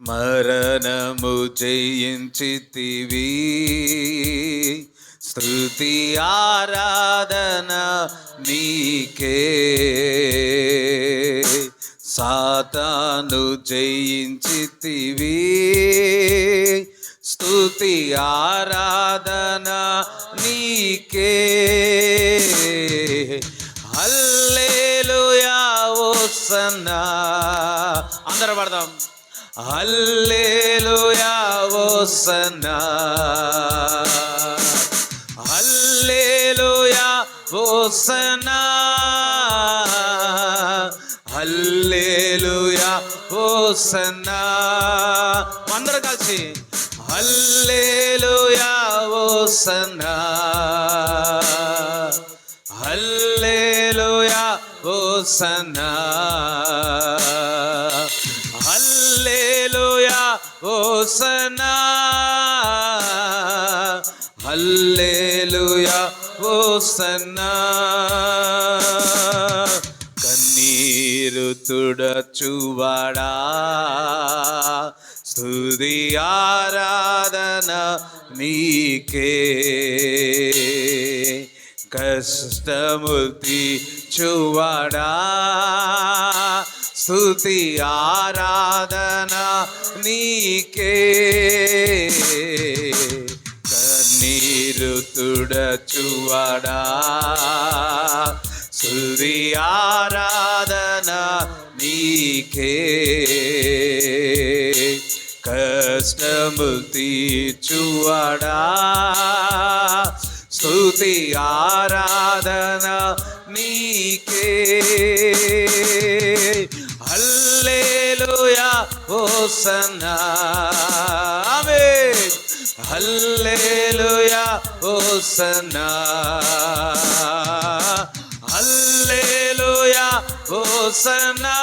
మరణము జయించితివి. స్తుతి ఆరాధన నీకే. సాతాను జయించితివి. స్తుతి ఆరాధన నీకే. Hallelujah hosanna. అందరూ పడదాం. హల్లెలూయా hosanna. Hallelujah hosanna. Hallelujah hosanna. అందరూ కలిసి హల్లెలూయా hosanna. Hallelujah hosanna. Hallelujah hosanna. Hallelujah hosanna. కన్నీరు తుడచువాడా, స్తుతి ఆరాధన నీకే. కష్టము తీర్చువాడా, స్తుతి ఆరాధన నీకే. కన్నీరు తుడచువాడా, స్తుతి ఆరాధన నీకే. కష్టము తీర్చువాడా, స్తుతి ఆరాధన నీకే. Hallelujah hosanna. Amen. Hallelujah hosanna. Hallelujah hosanna.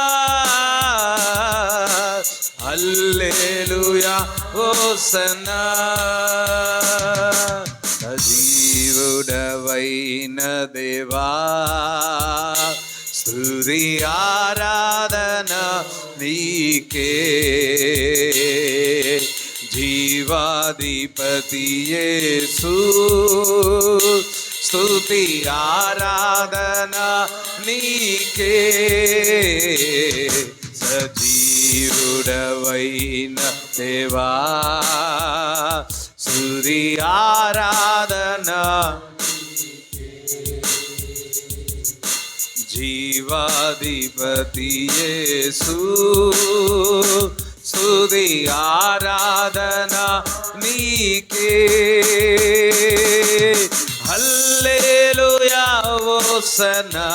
Hallelujah hosanna. సజీవుడవైన దేవా, స్తుతి ఆరాధన నీకే. జీవాధిపతి యేసు, స్తుతి ఆరాధన నీకే. సజీవుడవైన దేవా, స్తుతి ఆరాధన. జీవాధిపతి యేసు, స్తుతి ఆరాధన నీకే. Hallelujah hosanna.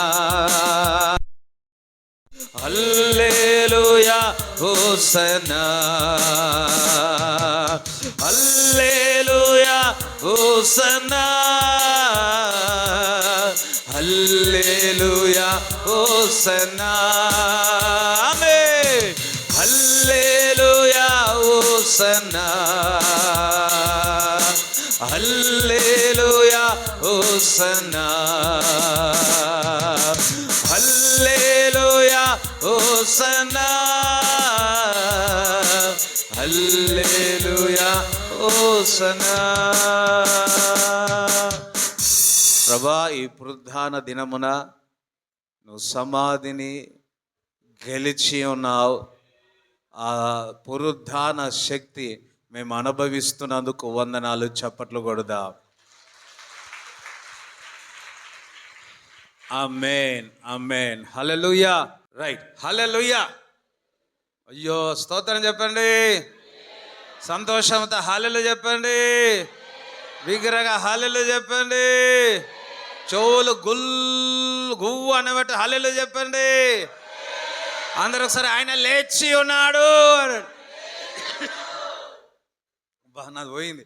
Hallelujah hosanna. Hallelujah hosanna. Hallelujah hosanna. Amen. Hallelujah hosanna. Hallelujah hosanna. Hallelujah hosanna. Hallelujah hosanna. ప్రభా, ఈ పునరుద్ధాన దినమున నువ్వు సమాధిని గెలిచి ఉన్నావు. ఆ పునరుద్ధాన శక్తి మేము అనుభవిస్తున్నందుకు వందనాలు. చప్పట్లు కొడదాం. ఆమేన్, ఆమేన్. హల్లెలూయా. రైట్. హల్లెలూయా. అయ్యో, స్తోత్రం చెప్పండి. సంతోషంతో హల్లెలూయా చెప్పండి. బిగ్గరగా హల్లెలూయా చెప్పండి. చెవులు గువ్వు అనబట్టి హల్లెలూయా చెప్పండి. అందరూ ఒకసారి ఆయన లేచి ఉన్నాడు. నాది పోయింది.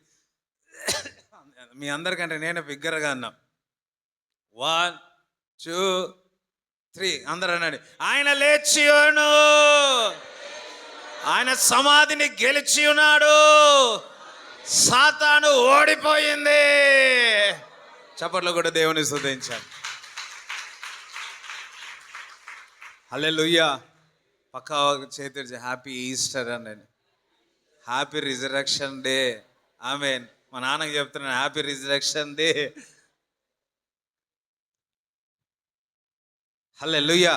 మీ అందరికంటే నేను బిగ్గరగా అన్నా. 1 2 3 అందరూ అన్నాడు. ఆయన లేచి ఉన్నాడు. ఆయన సమాధిని గెలిచి ఉన్నాడు. సాతాను ఓడిపోయింది. చప్పట్లు కూడా దేవుని స్తుతించాలి. హల్లెలూయా. పక్క చేతి హ్యాపీ ఈస్టర్ అని. Happy resurrection day. ఆమేన్. మా నాన్నకి చెప్తున్నాను happy resurrection day. Hallelujah.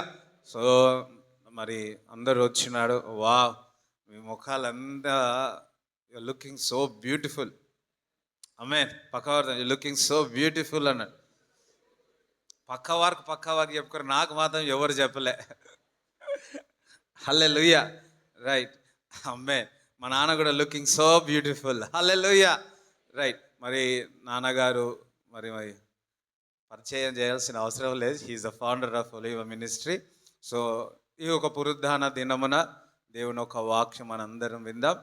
So మరి అందరూ వచ్చినాడు. వా, మీ ముఖాలంతా లుకింగ్ సో బ్యూటిఫుల్. ఆమేన్. పక్కవారు లుకింగ్ సో బ్యూటిఫుల్ అన్నాడు. పక్కవారికి చెప్పుకోరు, నాకు మాత్రం ఎవరు చెప్పలే. హల్లెలూయా. రైట్. ఆమేన్. మా నాన్న కూడా looking so beautiful. Hallelujah. Right. మరి నాన్నగారు మరి పరిచయం చేయాల్సిన అవసరం లేదు. He's the founder of Oliva ministry. So ఈ ఒక పునరుద్ధాన దినమున దేవుని ఒక వాక్యం మనందరం విందాం.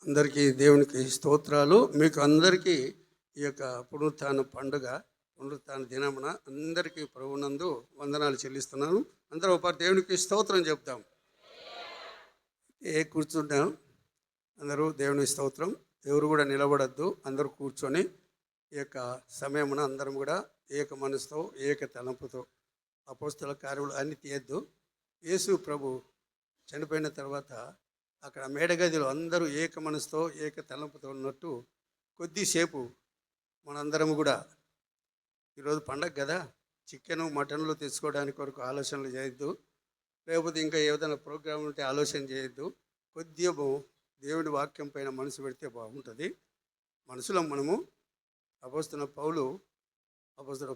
అందరికీ దేవునికి స్తోత్రాలు. మీకు అందరికీ ఈ యొక్క పునరుత్థాన పండుగ, పునరుత్థాన దినమున అందరికీ ప్రభునందు వందనాలు చెల్లిస్తున్నాను. అందరూ ఒకసారి దేవునికి స్తోత్రం చెప్తాం. కూర్చుంటాం అందరూ దేవుని స్తోత్రం. ఎవరు కూడా నిలబడద్దు, అందరూ కూర్చొని ఈ యొక్క సమయమున అందరం కూడా ఏక మనసుతో ఏక తలంపుతో అపోస్తల కార్యములు అన్ని తీయద్దు. యేసు ప్రభు చనిపోయిన తర్వాత అక్కడ మేడగదిలో అందరూ ఏక మనసుతో ఏక తలంపుతో ఉన్నట్టు కొద్దిసేపు మనందరం కూడా ఈరోజు పండగ కదా, చికెను మటన్లు తెచ్చుకోవడానికి వరకు ఆలోచనలు చేయొద్దు, లేకపోతే ఇంకా ఏదైనా ప్రోగ్రాం ఉంటే ఆలోచన చేయొద్దు. కొద్దిగా దేవుడి వాక్యం పైన మనసు పెడితే బాగుంటుంది. మనసులో మనము అపోస్తలుడైన పౌలు, అపోస్తలుడు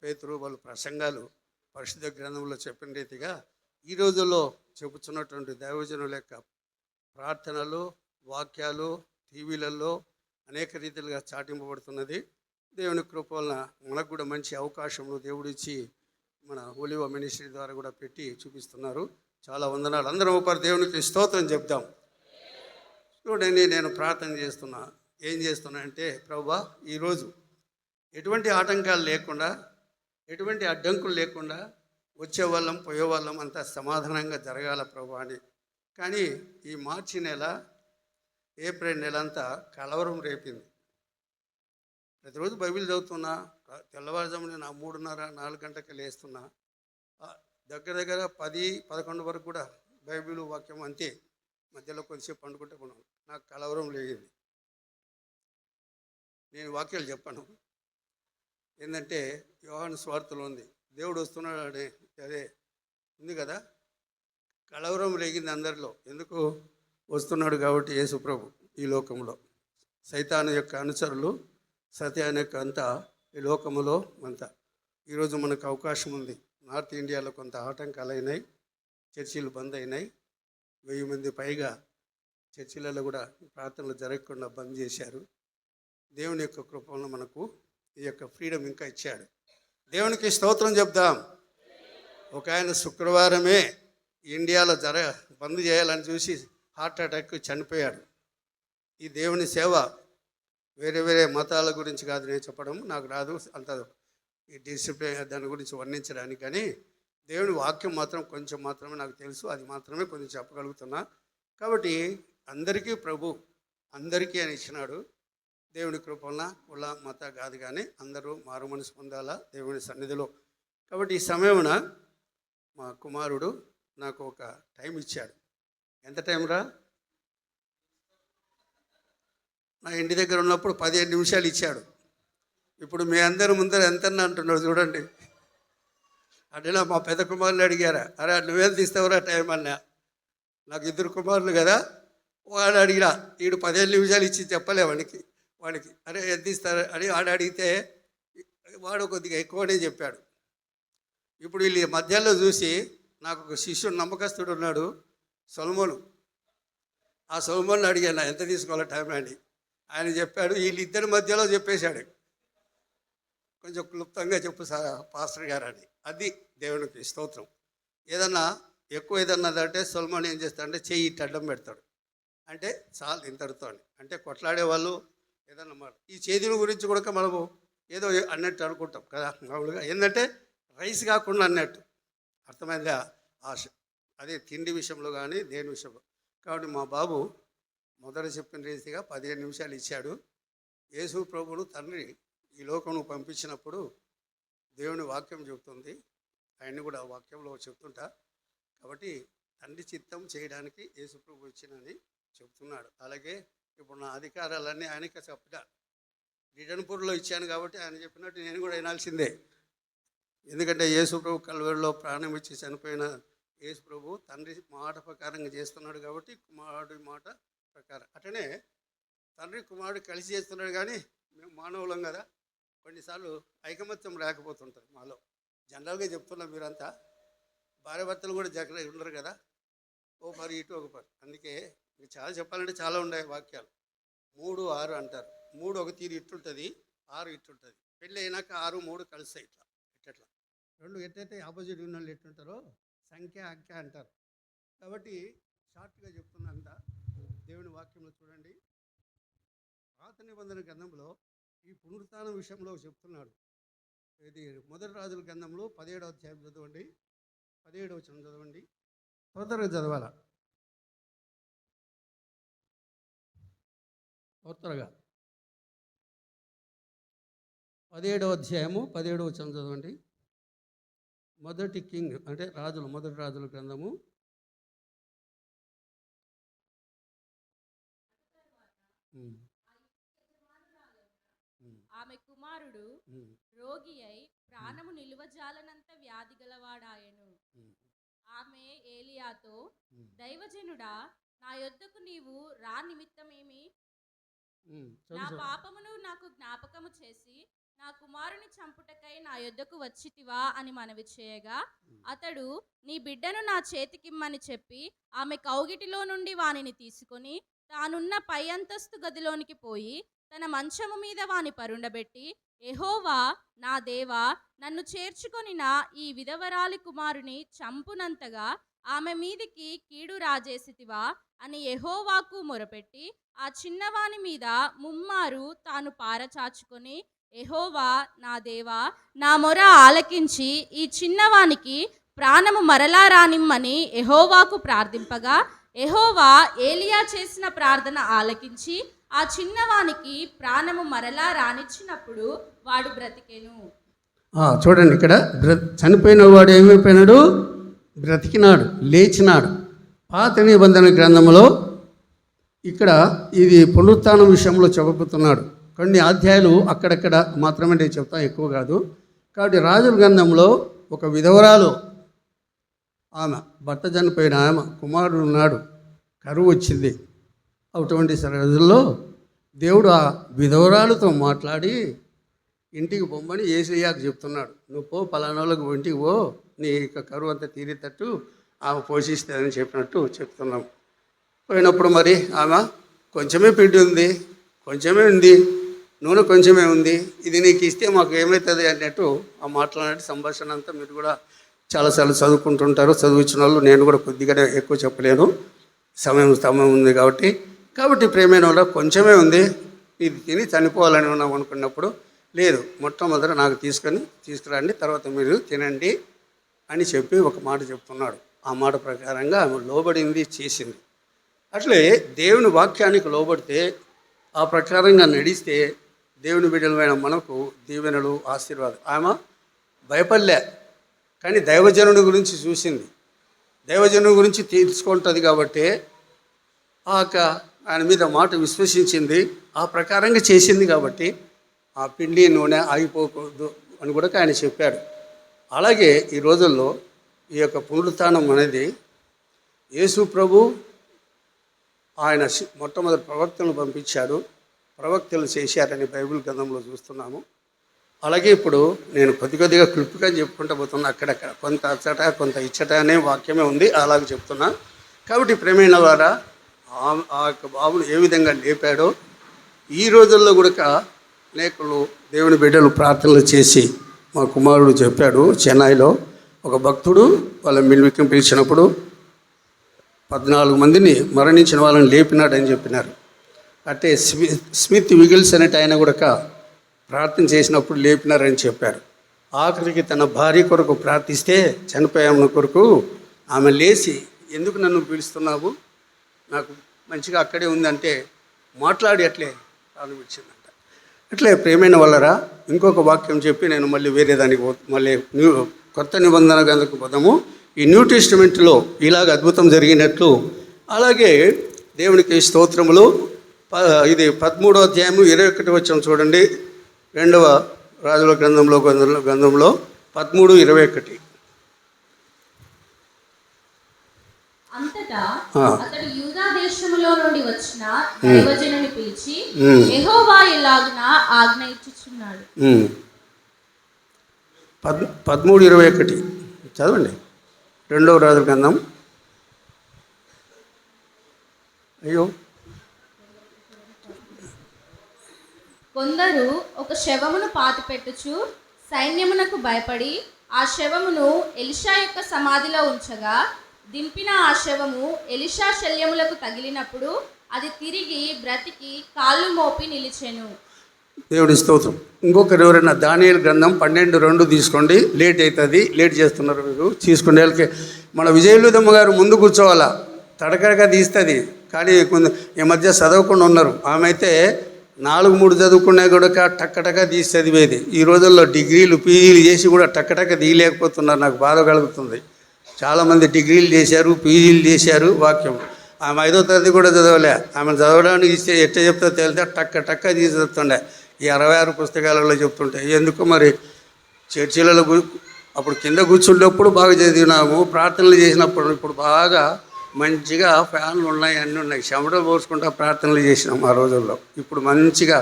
పేతురు వాళ్ళ ప్రసంగాలు పరిశుద్ధ గ్రంథంలో చెప్పిన రీతిగా ఈ రోజుల్లో చెబుతున్నటువంటి దైవజనుల యొక్క ప్రార్థనలు, వాక్యాలు టీవీలలో అనేక రీతిలుగా చాటింపబడుతున్నది. దేవుని కృప వలన మనకు కూడా మంచి అవకాశంలో దేవుడిచ్చి మన ఒలీవ మినిస్ట్రీ ద్వారా కూడా పెట్టి చూపిస్తున్నారు. చాలా వందనాలు. అందరం ఒకరు దేవునికి స్తోత్రం చెప్దాం. చూడండి, నేను ప్రార్థన చేస్తున్నా. ఏం చేస్తున్నా అంటే, ప్రభువా ఈరోజు ఎటువంటి ఆటంకాలు లేకుండా, ఎటువంటి అడ్డంకులు లేకుండా వచ్చేవాళ్ళం పోయేవాళ్ళం అంతా సమాధానంగా జరగాల ప్రభు అని. కానీ ఈ మార్చి నెల, ఏప్రిల్ నెల అంతా కలవరం రేపింది. ప్రతిరోజు బైబిల్ చదువుతున్నా, తెల్లవారుజామున నా 3:30-4 గంటలకి లేస్తున్నా, దగ్గర 10-11 వరకు కూడా బైబిల్ వాక్యం అంతే. మధ్యలో కొద్దిసేపు పండుకుంటే కొన్నాను. నాకు కలవరం లేదు. నేను వాక్యాలు చెప్పాను. ఏంటంటే యోహాను స్వార్థలో ఉంది, దేవుడు వస్తున్నాడు అదే ఉంది కదా, కలవరం రేగింది అందరిలో. ఎందుకు వస్తున్నాడు కాబట్టి యేసు ప్రభు ఈ లోకంలో. సైతాను యొక్క అనుచరులు, సత్యాన్ని యొక్క అంతా ఈ లోకములో అంతా. ఈరోజు మనకు అవకాశం ఉంది. నార్త్ ఇండియాలో కొంత ఆటంకాలు అయినాయి, చర్చిలు బంద్ అయినాయి. 1000 మంది పైగా చర్చిలలో కూడా ప్రార్థనలు జరగకుండా బంద్ చేశారు. దేవుని యొక్క కృపను మనకు ఈ యొక్క ఫ్రీడమ్ ఇంకా ఇచ్చాడు. దేవునికి స్తోత్రం చెప్దాం. ఒక ఆయన శుక్రవారమే ఇండియాలో బంద్ చేయాలని చూసి హార్ట్ అటాక్ చనిపోయాడు. ఈ దేవుని సేవ వేరే వేరే మతాల గురించి కాదు నేను చెప్పడం, నాకు రాదు అంత ఈ డిసిప్లిన్ దాని గురించి వర్ణించడానికి. కానీ దేవుని వాక్యం మాత్రం కొంచెం మాత్రమే నాకు తెలుసు, అది మాత్రమే కొంచెం చెప్పగలుగుతున్నా. కాబట్టి అందరికీ ప్రభు అందరికీ అని ఇచ్చినాడు. దేవుని కృపణ కుల మత కాదు, కానీ అందరూ మారు మనసు పొందాలా దేవుని సన్నిధిలో. కాబట్టి ఈ సమయమున మా కుమారుడు నాకు ఒక టైం ఇచ్చాడు. ఎంత టైం రా? నా ఇంటి దగ్గర ఉన్నప్పుడు 15 నిమిషాలు ఇచ్చాడు. ఇప్పుడు మీ అందరి ముందర ఎంత అంటున్నాడు చూడండి. అంటే మా పెద్ద కుమారులు అడిగారా, అరే నువ్వేం తీస్తావురా టైం అన్నా. నాకు 2 కుమారులు కదా, వాడు అడిగినా, వీడు 15 నిమిషాలు ఇచ్చి చెప్పలే వాడికి అరే ఎంత ఇస్తారు అని వాడు అడిగితే వాడు కొద్దిగా ఎక్కువనే చెప్పాడు. ఇప్పుడు వీళ్ళు మధ్యలో చూసి నాకు ఒక శిష్యుడు నమ్మకస్తుడు ఉన్నాడు, సొలొమోను. ఆ సొలొమోను అడిగాను ఎంత తీసుకోవాలో టైం అని. ఆయన చెప్పాడు, వీళ్ళిద్దరి మధ్యలో చెప్పేశాడు. కొంచెం క్లుప్తంగా చెప్పు పాస్టర్ గారు అని. అది దేవునికి స్తోత్రం. ఏదన్నా ఎక్కువ ఏదన్నదంటే సొలొమోను ఏం చేస్తాడంటే చెయ్యి అడ్డం పెడతాడు. అంటే చాలు ఇంతటితో అంటే కొట్లాడే వాళ్ళు ఏదన్నా మాట. ఈ చేతుల గురించి కూడా మనము ఏదో అన్నట్టు అనుకుంటాం కదా మామూలుగా. ఏంటంటే రైస్ కాకుండా అన్నట్టు, అర్థమైందా ఆశ. అదే తిండి విషయంలో కానీ దేని విషయంలో. కాబట్టి మా బాబు మొదట చెప్పిన రీతిగా 15 నిమిషాలు ఇచ్చాడు. యేసు ప్రభువును తండ్రి ఈ లోకం పంపించినప్పుడు దేవుని వాక్యం చెబుతుంది, ఆయన్ని కూడా వాక్యంలో చెప్తుంటా. కాబట్టి తండ్రి చిత్తం చేయడానికి యేసు ప్రభు ఇచ్చినని చెప్తున్నాడు. అలాగే ఇప్పుడు నా అధికారాలన్నీ ఆయనకే చెప్పిన రిటర్న్పూర్లో ఇచ్చాను కాబట్టి ఆయన చెప్పినట్టు నేను కూడా వినాల్సిందే. ఎందుకంటే యేసు ప్రభు కల్వరిలో ప్రాణం ఇచ్చి చనిపోయిన యేసు ప్రభు తండ్రి మాట ప్రకారంగా చేస్తున్నాడు కాబట్టి కుమారుడి మాట ప్రకారం అట్లనే తండ్రి కుమారుడు కలిసి చేస్తున్నాడు. కానీ మేము మానవులం కదా, కొన్నిసార్లు ఐకమత్యం లేకపోతుంటుంది మాలో. జనరల్గా చెప్తున్నాం, మీరంతా భార్యాభర్తలు కూడా జగ ఉండరు కదా, ఓ పరి ఇటు ఒక పరి. అందుకే మీకు చాలా చెప్పాలంటే చాలా ఉన్నాయి వాక్యాలు. 3, 6 అంటారు. 3 ఒక తీరు ఇట్టుంటుంది, 6 ఇట్టుంటుంది. పెళ్ళి అయినాక 6, 3 కలుస్తాయి. ఇట్లా 2 ఎట్లయితే ఆపోజిట్ ఉన్న వాళ్ళు ఎట్టుంటారో సంఖ్య అంఖ్య అంటారు. కాబట్టి షార్ట్గా చెప్తున్నంత దేవుని వాక్యంలో చూడండి. పాత నిబంధన గ్రంథంలో ఈ పునరుత్థానం విషయంలో చెప్తున్నాడు. ఇది మొదటి రాజుల గ్రంథంలో 17వ అధ్యాయం చదవండి, 17వ వచనం చదవండి. తొందరగా చదవాలా, త్వరగా 17వ అధ్యాయము 17వ వచనం చదవండి. మొదటి కింగ్ అంటే రాజులు, మొదటి రాజుల గ్రంథము. ఆమె కుమారుడు రోగి అయి ప్రాణము నిలువజాలనంత వ్యాధి గలవాడాయను. ఆమె ఏలియాతో, దైవజనుడా, నా యొద్దకు నీవు రా నిమిత్తమేమి? నా పాపమును నాకు జ్ఞాపకము చేసి నా కుమారుని చంపుటకై నా యొద్దకు వచ్చితివా అని మనవి చేయగా, అతడు, నీ బిడ్డను నా చేతికిమ్మని చెప్పి ఆమె కౌగిటిలో నుండి వానిని తీసుకొని తానున్న పై అంతస్తు గదిలోనికి పోయి తన మంచము మీద వాని పరుండబెట్టి, యెహోవా నా దేవా, నన్ను చేర్చుకొనిన ఈ విధవరాలి కుమారుని చంపునంతగా ఆమె మీదికి కీడు రాజేసితివా అని యెహోవాకు మొరపెట్టి ఆ చిన్నవాని మీద ముమ్మారు తాను పారచాచుకొని, యెహోవా నా దేవా, నా మొర ఆలకించి ఈ చిన్నవానికి ప్రాణము మరలా రానిమ్మని యెహోవాకు ప్రార్థింపగా, యెహోవా ఏలియా చేసిన ప్రార్థన ఆలకించి ఆ చిన్నవానికి ప్రాణము మరలా రానిచ్చినప్పుడు వాడు బ్రతికెను. చూడండి, ఇక్కడ చనిపోయిన వాడు ఏమైపోయినాడు? బ్రతికినాడు, లేచినాడు. పాత నిబంధన గ్రంథంలో ఇక్కడ ఇది పునరుత్థానం విషయంలో చెప్పబోతున్నాడు. కొన్ని అధ్యాయాలు అక్కడక్కడ మాత్రమే నేను చెప్తాను, ఎక్కువ కాదు. కాబట్టి రాజుల గ్రంథంలో ఒక విధవరాలు, ఆమె భర్త చనిపోయిన ఆమె కుమారుడు ఉన్నాడు, కరువు వచ్చింది. అటువంటి రోజుల్లో దేవుడు ఆ విధవరాలతో మాట్లాడి ఇంటికి పొమ్మని యేసయ్యకు చెప్తున్నాడు. నువ్వు పో, పలానాళ్ళకు ఇంటికి పో, నీ కరువు అంతా తీరేటట్టు ఆమె పోషిస్తుందని చెప్పినట్టు చెప్తున్నాం. పోయినప్పుడు మరి ఆమె కొంచెమే పిండి ఉంది, కొంచెమే ఉంది, నూనె కొంచెమే ఉంది, ఇది నీకు ఇస్తే మాకు ఏమవుతుంది అన్నట్టు ఆ మాట్లాడే సంభాషణ అంతా మీరు కూడా చాలాసార్లు చదువుకుంటుంటారు. చదివించిన వాళ్ళు, నేను కూడా కొద్దిగా ఎక్కువ చెప్పలేను, సమయం ఉంది కాబట్టి ప్రేమైన వాళ్ళ కొంచెమే ఉంది, ఇది తిని చనిపోవాలని ఉన్నాం అనుకున్నప్పుడు, లేదు మొట్టమొదట నాకు తీసుకురండి, తర్వాత మీరు తినండి అని చెప్పి ఒక మాట చెప్తున్నాడు. ఆ మాట ప్రకారంగా ఆమె లోబడింది, చేసింది. అట్లే దేవుని వాక్యానికి లోబడితే, ఆ ప్రకారంగా నడిస్తే దేవుని బిడ్డలమైన మనకు దీవెనలు, ఆశీర్వాదం. ఆమె భయపడలే, కానీ దైవజనుడి గురించి చూసింది, దైవజనుడి గురించి తెలుసుకుంటుంది. కాబట్టి ఆయన మీద మాట విశ్వసించింది, ఆ ప్రకారంగా చేసింది. కాబట్టి ఆ పిండి నూనె ఆగిపోకూడదు అని కూడా ఆయన చెప్పాడు. అలాగే ఈ రోజుల్లో ఈ యొక్క పునరుత్థానం అనేది యేసు ప్రభు ఆయన మొట్టమొదటి ప్రవక్తలను పంపించాడు, ప్రవక్తలు చేశారని బైబిల్ గ్రంథంలో చూస్తున్నాము. అలాగే ఇప్పుడు నేను కొద్దిగా క్లుప్గా చెప్పుకుంటూ పోతున్నా. అక్కడక్కడ కొంత అచ్చట కొంత ఇచ్చట అనే వాక్యమే ఉంది, అలాగే చెప్తున్నా. కాబట్టి ప్రేమైన వారా, ఆ యొక్క బాబును ఏ విధంగా లేపాడో ఈ రోజుల్లో కూడా అనేకులు దేవుని బిడ్డలు ప్రార్థనలు చేసి, మా కుమారుడు చెప్పాడు, చెన్నైలో ఒక భక్తుడు వాళ్ళ మిల్వికి పిలిచినప్పుడు 14 మందిని మరణించిన వాళ్ళని లేపినాడని చెప్పినారు. అంటే స్మిత్ విగిల్స్ అనేటి ఆయన కూడా ప్రార్థన చేసినప్పుడు లేపినారని చెప్పారు. ఆఖరికి తన భార్య కొరకు ప్రార్థిస్తే, చనిపోయామన్న కొరకు, ఆమె లేచి, ఎందుకు నన్ను పిలుస్తున్నావు, నాకు మంచిగా అక్కడే ఉందంటే మాట్లాడి అట్లే ప్రారంభించిందంట. అట్లే ప్రేమైన వాళ్ళరా, ఇంకొక వాక్యం చెప్పి నేను మళ్ళీ వేరే దానికి మళ్ళీ కొత్త నిబంధన గ్రంథంకు పోదాము. ఈ న్యూ టెస్టిమెంట్లో ఇలాగ అద్భుతం జరిగినట్లు, అలాగే దేవునికి స్తోత్రములు. ఇది 13వ అధ్యాయము 21 వచనం చూడండి. 2వ రాజుల గ్రంథంలో 13:21. అంతటా ఆ. అతడు యూదా దేశములో నుండి వచ్చిన దైవజనుని పిలిచి యెహోవా ఇలాగున ఆజ్ఞ ఇచ్చుచున్నాడు. 13:21 చదవండి. 2వ రాజుల గ్రంథం. అయ్యో, కొందరు ఒక శవమును పాతిపెట్టుచు సైన్యమునకు భయపడి ఆ శవమును ఎలీషా యొక్క సమాధిలో ఉంచగా దింపిన ఆ శవము ఎలీషా శల్యములకు తగిలినప్పుడు అది తిరిగి బ్రతికి కాళ్ళు మోపి నిలిచెను. దేవుడి స్తోత్రం. ఇంకొకరు ఎవరైనా దానియేలు గ్రంథం 12:2 తీసుకోండి. లేట్ అవుతుంది, లేట్ చేస్తున్నారు మీరు. తీసుకునే వాళ్ళకి మన విజయలుదమ్మ గారు ముందు కూర్చోవాలా, తడకడగా తీస్తుంది. కానీ ఈ మధ్య చదవకుండా ఉన్నారు. ఆమె అయితే 4-3 చదువుకున్నా కూడా టక్కటక్క తీసి చదివేది. ఈ రోజుల్లో డిగ్రీలు పీజీలు చేసి కూడా టక్కటక్క తీయలేకపోతున్నారు. నాకు బాధ కలుగుతుంది. చాలామంది డిగ్రీలు చేశారు, పీజీలు చేశారు. వాక్యం ఆమె 5వ తరగతి కూడా చదవలే. ఆమె చదవడానికి ఇస్తే ఎట్ట చెప్తా తెలితే టక్క తీసి చదువుతుండే. ఈ 66 పుస్తకాలలో చెప్తుంటే ఎందుకు మరి చర్చిలలో అప్పుడు కింద కూర్చున్నప్పుడు బాగా చదివినాము, ప్రార్థనలు చేసినప్పుడు ఇప్పుడు బాగా మంచిగా ఫ్యాన్లు ఉన్నాయి, అన్నీ ఉన్నాయి. చెమటలు పోసుకుంటా ప్రార్థనలు చేసినాం ఆ రోజుల్లో. ఇప్పుడు మంచిగా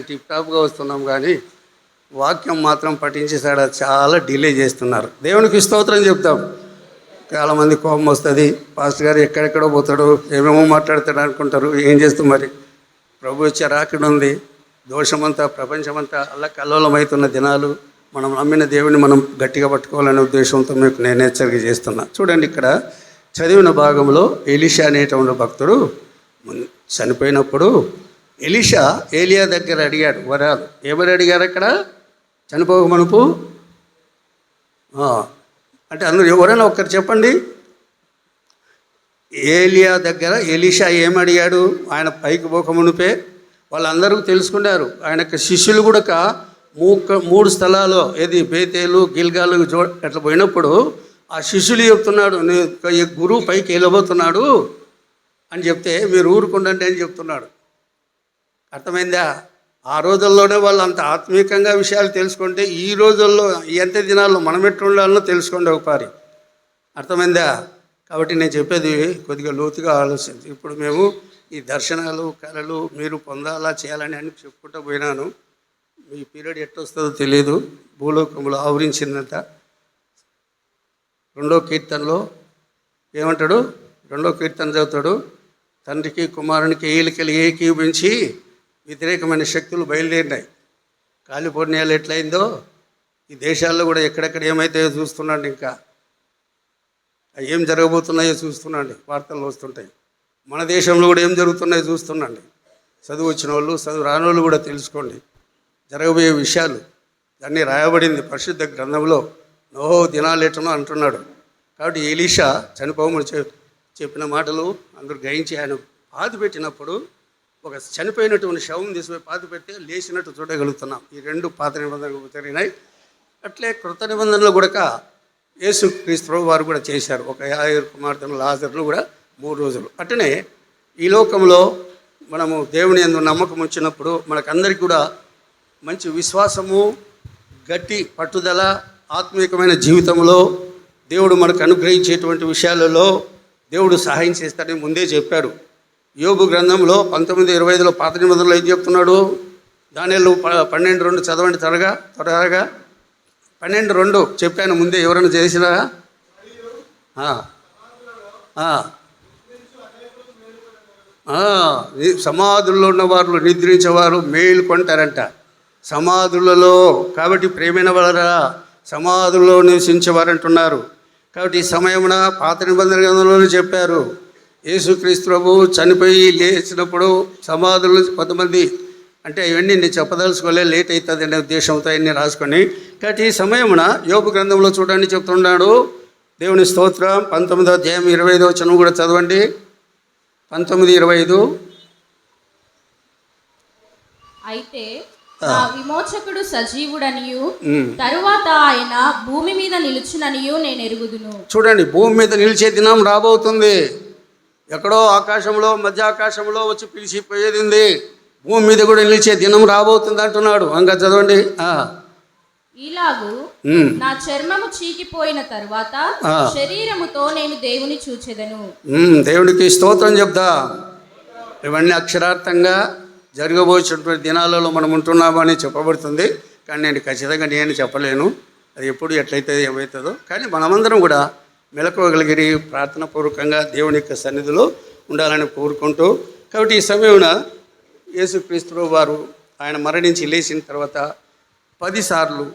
టిప్ టాప్గా వస్తున్నాం. కానీ వాక్యం మాత్రం పఠించేసాడ చాలా డిలే చేస్తున్నారు. దేవునికి స్తోత్రం చెప్తాం. చాలామంది కోపం వస్తుంది, పాస్టర్ గారు ఎక్కడెక్కడో పోతాడు, ఏమేమో మాట్లాడతాడు అనుకుంటారు. ఏం చేస్తాం మరి, ప్రభు వచ్చే రాకడ ఉంది. దోషమంతా ప్రపంచమంతా అల్లకల్లోలమవుతున్న దినాలు. మనం నమ్మిన దేవుని మనం గట్టిగా పట్టుకోవాలనే ఉద్దేశంతో మీకు నేను హెచ్చరిక చేస్తున్నా. చూడండి, ఇక్కడ చదివిన భాగంలో ఎలీషా అనేటువంటి భక్తుడు చనిపోయినప్పుడు ఎలీషా ఏలియా దగ్గర అడిగాడు వరాలు. ఏమని అడిగారు అక్కడ? చనిపోక మనుపు అంటే అందరూ ఎవరైనా ఒక్కరు చెప్పండి. ఏలియా దగ్గర ఎలీషా ఏమడిగాడు? ఆయన పైకి పోక మునిపే వాళ్ళందరూ తెలుసుకున్నారు. ఆయనకు శిష్యులు కూడా 3 స్థలాలు, ఏది బేతేలు, గిల్గాలు అట్లా పోయినప్పుడు ఆ శిష్యులు చెప్తున్నాడు, ఈ గురువు పైకి వెళ్ళబోతున్నాడు అని చెప్తే మీరు ఊరుకుండండి అని చెప్తున్నాడు. అర్థమైందా? ఆ రోజుల్లోనే వాళ్ళు అంత ఆత్మీయంగా విషయాలు తెలుసుకుంటే ఈ రోజుల్లో ఎంత దినాల్లో మనం ఎట్లుండాలో తెలుసుకోండి ఒకసారి. అర్థమైందా? కాబట్టి నేను చెప్పేది కొద్దిగా లోతుగా ఆలోచించి, ఇప్పుడు మేము ఈ దర్శనాలు కళలు మీరు పొందాలా చేయాలని అని చెప్పుకుంటూ పోయినాను. మీ పీరియడ్ ఎట్టొస్తుందో తెలియదు. భూలోకంలో ఆవరించిందంత. 2వ కీర్తనలో ఏమంటాడు? 2వ కీర్తన చదువుతాడు. తండ్రికి కుమారునికి ఏలికలు ఏకీభించి వ్యతిరేకమైన శక్తులు బయలుదేరినాయి. కాలిఫోర్నియాలో ఎట్లయిందో ఈ దేశాల్లో కూడా ఎక్కడెక్కడ ఏమైతాయో చూస్తున్నాండి. ఇంకా ఏం జరగబోతున్నాయో చూస్తున్నాండి, వార్తలు వస్తుంటాయి. మన దేశంలో కూడా ఏం జరుగుతున్నాయో చూస్తున్నాండి. చదువు వచ్చిన వాళ్ళు, చదువు రాని వాళ్ళు కూడా తెలుసుకోండి జరగబోయే విషయాలు. దాన్ని రాయబడింది పరిశుద్ధ గ్రంథంలో. నోహో దినాలు ఎట్లనో అంటున్నాడు. కాబట్టి ఎలీషా చనిపోమని చెప్పిన మాటలు అందరూ గ్రహించి ఆయన పాతి పెట్టినప్పుడు ఒక చనిపోయినటువంటి శవం తీసుకుపోయి పాతి పెడితే లేచినట్టు చూడగలుగుతున్నాం. ఈ 2 పాత నిబంధనలు జరిగినాయి. అట్లే కృత నిబంధనలు కూడా యేసు క్రీస్తు వారు కూడా చేశారు. ఒక 50 కుమార్తెలు లాజరులు కూడా 3 రోజులు. అట్లనే ఈ లోకంలో మనము దేవుని యందు నమ్మకం వచ్చినప్పుడు మనకందరికీ కూడా మంచి విశ్వాసము, గట్టి పట్టుదల, ఆత్మీయమైన జీవితంలో దేవుడు మనకు అనుగ్రహించేటువంటి విషయాలలో దేవుడు సహాయం చేస్తాడని ముందే చెప్పాడు. యోబు గ్రంథంలో 19:25 పాత నిబంధనలో ఏం చెప్తున్నాడు? దానియేలు 12:2 చదవండి త్వరగా 12:2 చెప్పాను ముందే. ఎవరైనా చేసినా సమాధుల్లో ఉన్నవారు నిద్రించేవారు మేలు కొంటారంట సమాధులలో. కాబట్టి ప్రేమైన వాళ్ళరా సమాధుల్లో నివసించేవారు అంటున్నారు. కాబట్టి ఈ సమయమున పాత నిబంధన గ్రంథంలోనే చెప్పారు. యేసుక్రీస్తు ప్రభువు చనిపోయి లేచినప్పుడు సమాధులు కొంతమంది, అంటే ఇవన్నీ నేను చెప్పదలుచుకోలే, లేట్ అవుతుంది అనే ఉద్దేశంతో ఇవన్నీ రాసుకొని. కాబట్టి ఈ సమయమున యోబు గ్రంథంలో చూడండి చెప్తున్నాడు. దేవుని స్తోత్రం. 19వ అధ్యాయం 25వ వచనం కూడా చదవండి. 19:25. అయితే నా విమోచకుడు సజీవుడనియు తరువాత ఆయన భూమి మీద నిలుచుననియు నేను ఎరుగుదును. చూడండి, భూమి మీద నిలిచే దినం రాబోతుంది. ఎక్కడో ఆకాశంలో మధ్య ఆకాశంలో వచ్చి పిలిచిపోయేది ఉంది, భూమి మీద కూడా నిలిచే దినం రాబోతుంది అంటున్నాడు. ఇంకా చదవండి. ఇలాగు నా చర్మము చీకిపోయిన తరువాత శరీరముతో నేను దేవుని చూచెదను. దేవుడికి స్తోత్రం చెప్దా. ఇవన్నీ అక్షరార్థంగా జరగబోయేటువంటి దినాలలో మనం ఉంటున్నామని చెప్పబడుతుంది. కానీ నేను ఖచ్చితంగా నేను చెప్పలేను అది ఎప్పుడు ఎట్లయితే ఏమవుతుందో. కానీ మనమందరం కూడా మెలకువగలిగిరి ప్రార్థనాపూర్వకంగా దేవుని యొక్క సన్నిధిలో ఉండాలని కోరుకుంటూ, కాబట్టి ఈ సమయంలో యేసుక్రీస్తు వారు ఆయన మరణించి లేచిన తర్వాత 10 సార్లు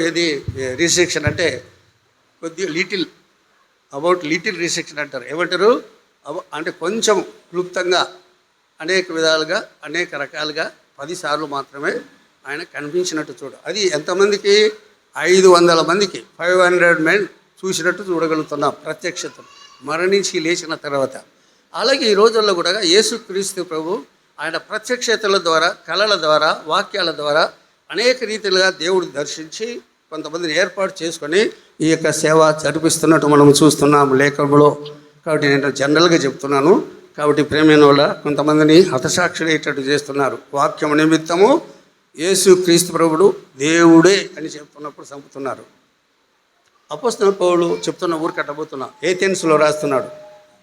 ఏది రిస్ట్రిక్షన్ అంటే కొద్దిగా లిటిల్ రిస్ట్రిక్షన్ అంటారు. ఏమంటారు అంటే కొంచెం క్లుప్తంగా అనేక విధాలుగా అనేక రకాలుగా 10 సార్లు మాత్రమే ఆయన కనిపించినట్టు చూడ. అది ఎంతమందికి? 500 మందికి 500 మెన్ చూసినట్టు చూడగలుగుతున్నాం ప్రత్యక్షతను మరణించి లేచిన తర్వాత. అలాగే ఈ రోజుల్లో కూడా యేసుక్రీస్తు ప్రభు ఆయన ప్రత్యక్షతల ద్వారా, కళల ద్వారా, వాక్యాల ద్వారా అనేక రీతిలుగా దేవుడు దర్శించి కొంతమందిని ఏర్పాటు చేసుకొని ఈ యొక్క సేవ జరిపిస్తున్నట్టు మనం చూస్తున్నాం లేఖనంలో. కాబట్టి నేను జనరల్గా చెప్తున్నాను. కాబట్టి ప్రేమైన వల్ల కొంతమందిని హతసాక్షులయ్యేటట్టు చేస్తున్నారు. వాక్యం నిమిత్తము యేసుక్రీస్తు ప్రభుడు దేవుడే అని చెప్తున్నప్పుడు చంపుతున్నారు. అపోస్తలుడైన పౌలు చెప్తున్న ఊరు కట్టబోతున్నా ఏథెన్స్లో రాస్తున్నాడు,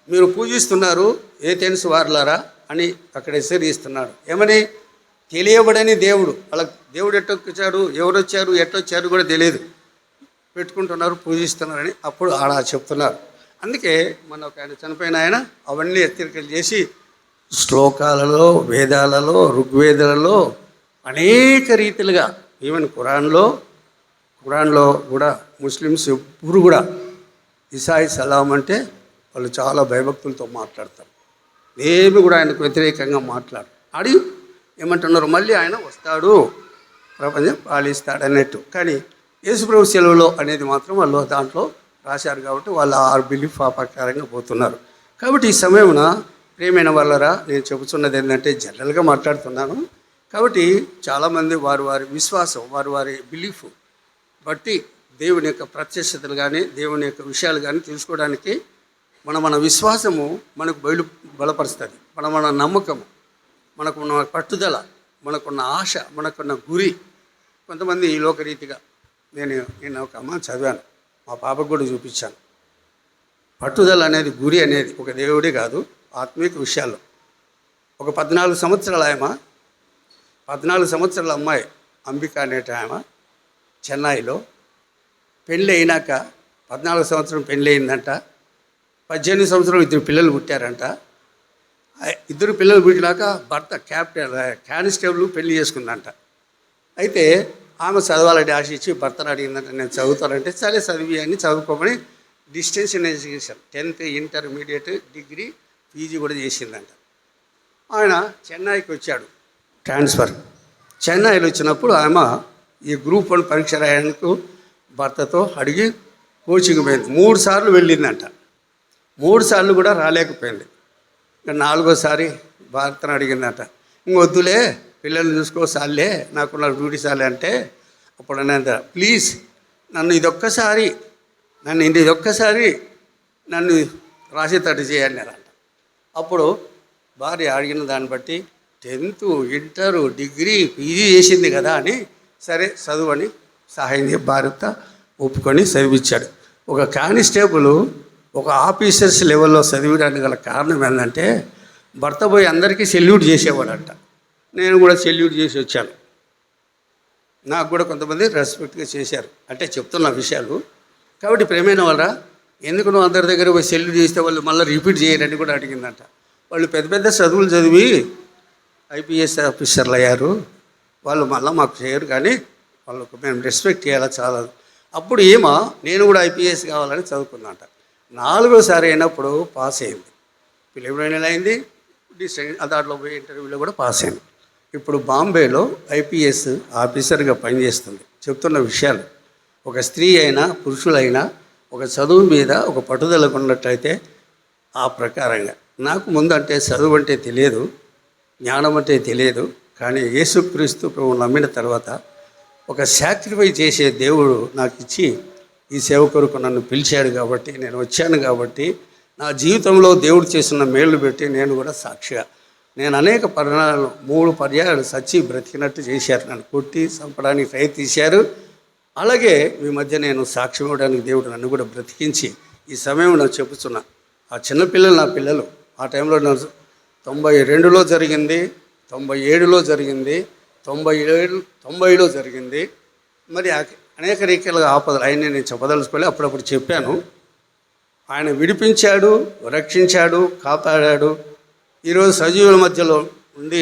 మీరు పూజిస్తున్నారు ఏథెన్స్ వారులారా అని అక్కడ హెచ్చరిస్తున్నాడు. ఏమని? తెలియబడని దేవుడు, వాళ్ళకి దేవుడు ఎట్టొచ్చాడు, ఎవరు వచ్చారు, ఎట్టొచ్చారు కూడా తెలియదు, పెట్టుకుంటున్నారు, పూజిస్తున్నారని అప్పుడు ఆడ చెప్తున్నారు. అందుకే మన ఒక ఆయన చనిపోయిన ఆయన అవన్నీ హెచ్చరికలు చేసి శ్లోకాలలో, వేదాలలో, ఋగ్వేదాలలో అనేక రీతిలుగా, ఈవెన్ ఖురాన్లో కూడా ముస్లిమ్స్ ఎప్పుడు కూడా ఇసాయి సలాం అంటే వాళ్ళు చాలా భయభక్తులతో మాట్లాడతారు. ఏమి కూడా ఆయనకు వ్యతిరేకంగా ఆడి ఏమంటున్నారు, మళ్ళీ ఆయన వస్తాడు, ప్రపంచం పాలిస్తాడు అన్నట్టు. కానీ యేసుప్రభు సెలవులో అనేది మాత్రం వాళ్ళు దాంట్లో రాశారు కాబట్టి వాళ్ళు ఆ బిలీఫ్ ఆ ప్రకారంగా పోతున్నారు. కాబట్టి ఈ సమయమున ప్రియమైన వాళ్ళరా నేను చెబుతున్నది ఏంటంటే జనరల్గా మాట్లాడుతున్నాను. కాబట్టి చాలామంది వారి విశ్వాసం, వారి బిలీఫ్ బట్టి దేవుని యొక్క ప్రత్యక్షతలు కానీ దేవుని యొక్క విషయాలు కానీ తెలుసుకోవడానికి మన విశ్వాసము మనకు బలపరుస్తుంది. మన నమ్మకము, మనకున్న పట్టుదల, మనకున్న ఆశ, మనకున్న గురి. కొంతమంది ఈ లోకరీతిగా నేను ఒక అమ్మ చదివాను, మా పాపకు కూడా చూపించాను. పట్టుదల అనేది, గురి అనేది ఒక దేవుడే కాదు, ఆత్మీయ విషయాల్లో. ఒక 14 సంవత్సరాల 14 సంవత్సరాల అమ్మాయి అంబిక అనేట ఆమె చెన్నైలో పెళ్ళి అయినాక 14 సంవత్సరం పెళ్ళి అయిందంట. 18 సంవత్సరం 2 పిల్లలు పుట్టారంట. 2 పిల్లలు పుట్టినాక భర్త కానిస్టేబుల్ పెళ్లి చేసుకుందంట. అయితే ఆమె చదవాలని ఆశ ఇచ్చి భర్తను అడిగిందంట, నేను చదువుతానంటే సరే చదివి అని చదువుకోమని distance education 10th intermediate degree PG కూడా చేసిందంట. ఆయన చెన్నైకి వచ్చాడు ట్రాన్స్ఫర్. చెన్నైలో వచ్చినప్పుడు ఆమె ఈ గ్రూప్ 1 పరీక్ష రాయడానికి భర్తతో అడిగి కోచింగ్ పోయింది. 3 సార్లు వెళ్ళిందంట. 3 సార్లు కూడా రాలేకపోయింది. ఇంకా 4వసారి భర్తను అడిగిందంట, ఇంకొద్దులే పిల్లల్ని చూసుకో సార్లే, నాకున్న డ్యూటీ సార్లే అంటే అప్పుడు అనంత ప్లీజ్ నన్ను ఇదొక్కసారి నన్ను రాసేటట్టు చేయన్నారంట. అప్పుడు భార్య అడిగిన దాన్ని బట్టి 10th ఇంటర్ డిగ్రీ పీజీ చేసింది కదా అని సరే చదువని సహాయం భార్యత ఒప్పుకొని చదివించాడు. ఒక కానిస్టేబుల్ ఒక ఆఫీసర్స్ లెవెల్లో చదివడానికి గల కారణం ఏంటంటే భర్త పోయి అందరికీ సెల్యూట్ చేసేవాడంట. నేను కూడా సెల్యూట్ చేసి వచ్చాను. నాకు కూడా కొంతమంది రెస్పెక్ట్గా చేశారు అంటే చెప్తున్న విషయాలు. కాబట్టి ప్రేమైన వాళ్ళ ఎందుకు నువ్వు అందరి దగ్గర పోయి సెల్యూట్ చేస్తే వాళ్ళు మళ్ళీ రిపీట్ చేయరని కూడా అడిగిందంట. వాళ్ళు పెద్ద పెద్ద చదువులు చదివి ఐపీఎస్ ఆఫీసర్లు అయ్యారు, వాళ్ళు మళ్ళీ మాకు చేయరు, కానీ వాళ్ళకు మేము రెస్పెక్ట్ చేయాలా చాలా. అప్పుడు ఏమో నేను కూడా ఐపీఎస్ కావాలని చదువుకున్నాంట. 4వసారి అయినప్పుడు పాస్ అయింది. ప్రిలిమినరీ అయింది, దాంట్లో పోయి ఇంటర్వ్యూలో కూడా పాస్ అయింది. ఇప్పుడు బాంబేలో ఐపీఎస్ ఆఫీసర్గా పనిచేస్తుంది. చెప్తున్న విషయాలు ఒక స్త్రీ అయినా పురుషులైనా ఒక చదువు మీద ఒక పట్టుదలకు ఉన్నట్లయితే ఆ ప్రకారంగా. నాకు ముందు అంటే చదువు అంటే తెలియదు, జ్ఞానం అంటే తెలియదు. కానీ యేసుక్రీస్తు ప్రభువు నమ్మిన తర్వాత ఒక సాక్రిఫైస్ చేసే దేవుడు నాకు ఇచ్చి ఈ సేవ కొరకు నన్ను పిలిచాడు కాబట్టి నేను వచ్చాను కాబట్టి నా జీవితంలో దేవుడు చేసిన మేళ్ళు పెట్టి నేను కూడా సాక్షిగా నేను అనేక పరిణామాలు 3 పర్యాయాలు సచ్చి బ్రతికినట్టు చేశారు. నన్ను కొట్టి చంపడానికి ప్రయత్నించారు. అలాగే మీ మధ్య నేను సాక్ష్యం ఇవ్వడానికి దేవుడు నన్ను కూడా బ్రతికించి ఈ సమయం నాకు చెప్పుతున్నా. ఆ చిన్నపిల్లలు నా పిల్లలు ఆ టైంలో 92లో జరిగింది, 97లో జరిగింది, 90లో జరిగింది. మరి అనేక రీతిలుగా ఆపదలు ఆయన్ని నేను చెప్పదలుచుకోలే, అప్పుడప్పుడు చెప్పాను. ఆయన విడిపించాడు, రక్షించాడు, కాపాడాడు. ఈరోజు సజీవుల మధ్యలో ఉండి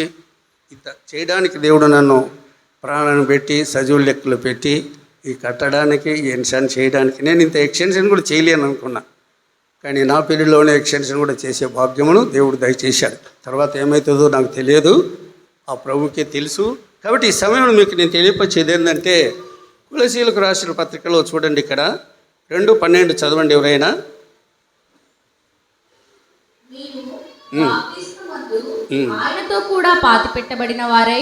ఇంత చేయడానికి దేవుడు నన్ను ప్రాణాన్ని పెట్టి సజీవుల లెక్కలు పెట్టి ఈ కట్టడానికి ఈ ఎక్స్టెన్షన్ చేయడానికి నేను ఇంత ఎక్స్టెన్షన్ కూడా చేయలేను అనుకున్నా. కానీ నా పెళ్లిలోనే ఎక్స్టెన్షన్ కూడా చేసే భాగ్యమును దేవుడు దయచేశాడు. తర్వాత ఏమవుతుందో నాకు తెలియదు, ఆ ప్రభుకే తెలుసు. కాబట్టి ఈ సమయంలో మీకు నేను తెలియపరిచేది ఏంటంటే కొలొస్సీయులకు రాసిన పత్రికలో చూడండి, ఇక్కడ 2:12 చదవండి ఎవరైనా. ఆయనతో కూడా పాతి పెట్టబడిన వారై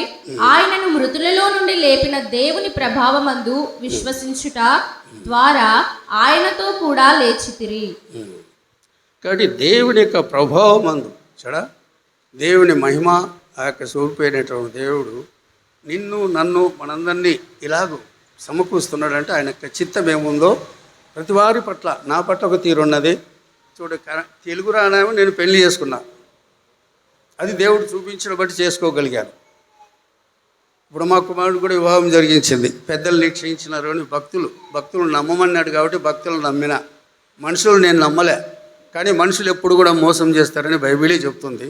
ఆయనను మృతులలో నుండి లేపిన దేవుని ప్రభావమందు విశ్వసించుట ద్వారా ఆయనతో కూడా లేచితిరి. కాబట్టి దేవుని యొక్క ప్రభావమందు దేవుని మహిమ ఆ యొక్క చూపినటువంటి దేవుడు నిన్ను నన్ను మనందరినీ ఇలాగూ సమకూరుస్తున్నాడంటే ఆయన యొక్క చిత్తం ఏముందో ప్రతి వారి పట్ల నా పట్ల ఒక తీరు ఉన్నది. చూడు, తెలుగు రానేమో నేను పెళ్లి చేసుకున్నా, అది దేవుడు చూపించిన బట్టి చేసుకోగలిగాను. ఇప్పుడు మా కుమారుడు కూడా వివాహం జరిగించింది, పెద్దలు నిశ్చయించినారు అని భక్తులు నమ్మమన్నాడు కాబట్టి భక్తులు నమ్మిన. మనుషులు నేను నమ్మలే, కానీ మనుషులు ఎప్పుడు కూడా మోసం చేస్తారని బైబిలే చెప్తుంది.